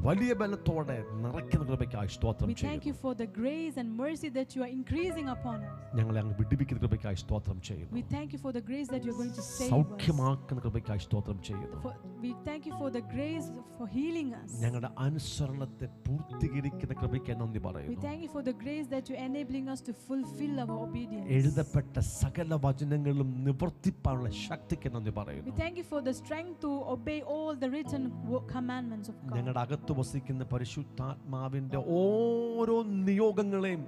വലിയ ബലത്തോടെ നിറയ്ക്കുന്ന കൃപയ്ക്കായി സ്തോത്രം We thank ചെയ്യുന്നു. you for the grace and mercy that you are increasing upon us. ഞങ്ങളെ അങ്ങ് വിടുവിക്കുന്ന കൃപയ്ക്കായി സ്തോത്രം ചെയ്യുന്നു. We thank you for the grace that you're going to save us. സൗഖ്യമാക്കുന്ന കൃപയ്ക്കായി സ്തോത്രം ചെയ്യുന്നു. We thank you for the grace for healing us. ഞങ്ങളുടെ അനുസരണത്തെ പൂർത്തീകരിക്കുന്ന കൃപയ്ക്കായി നന്ദി We പറയുന്നു. thank you for the grace that you're enabling us to fulfill our obedience. എഴുതപ്പെട്ട സകല വചനങ്ങളും നിവർത്തിപ്പാനുള്ള ശക്തിക്ക് നന്ദി We പറയുന്നു. thank you for the strength to obey all the written commandments of God. ഞങ്ങളുടെ അകത്ത് വസിക്കുന്ന പരിശുദ്ധാത്മാവിന്റെ ഓരോ നിയോഗങ്ങളെയും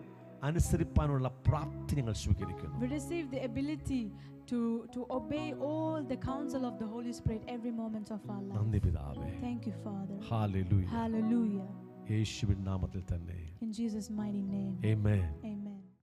അനുസരിപ്പാനുള്ള പ്രാപ്തി ഞങ്ങൾ സ്വീകരിക്കുന്നു. We receive the ability to obey all the counsel of the Holy Spirit every moment of our life. നന്ദി പിതാവേ. Thank you, Father. Hallelujah. Hallelujah. യേശുവിൻ നാമത്തിൽ തന്നെ. In Jesus' mighty name. Amen.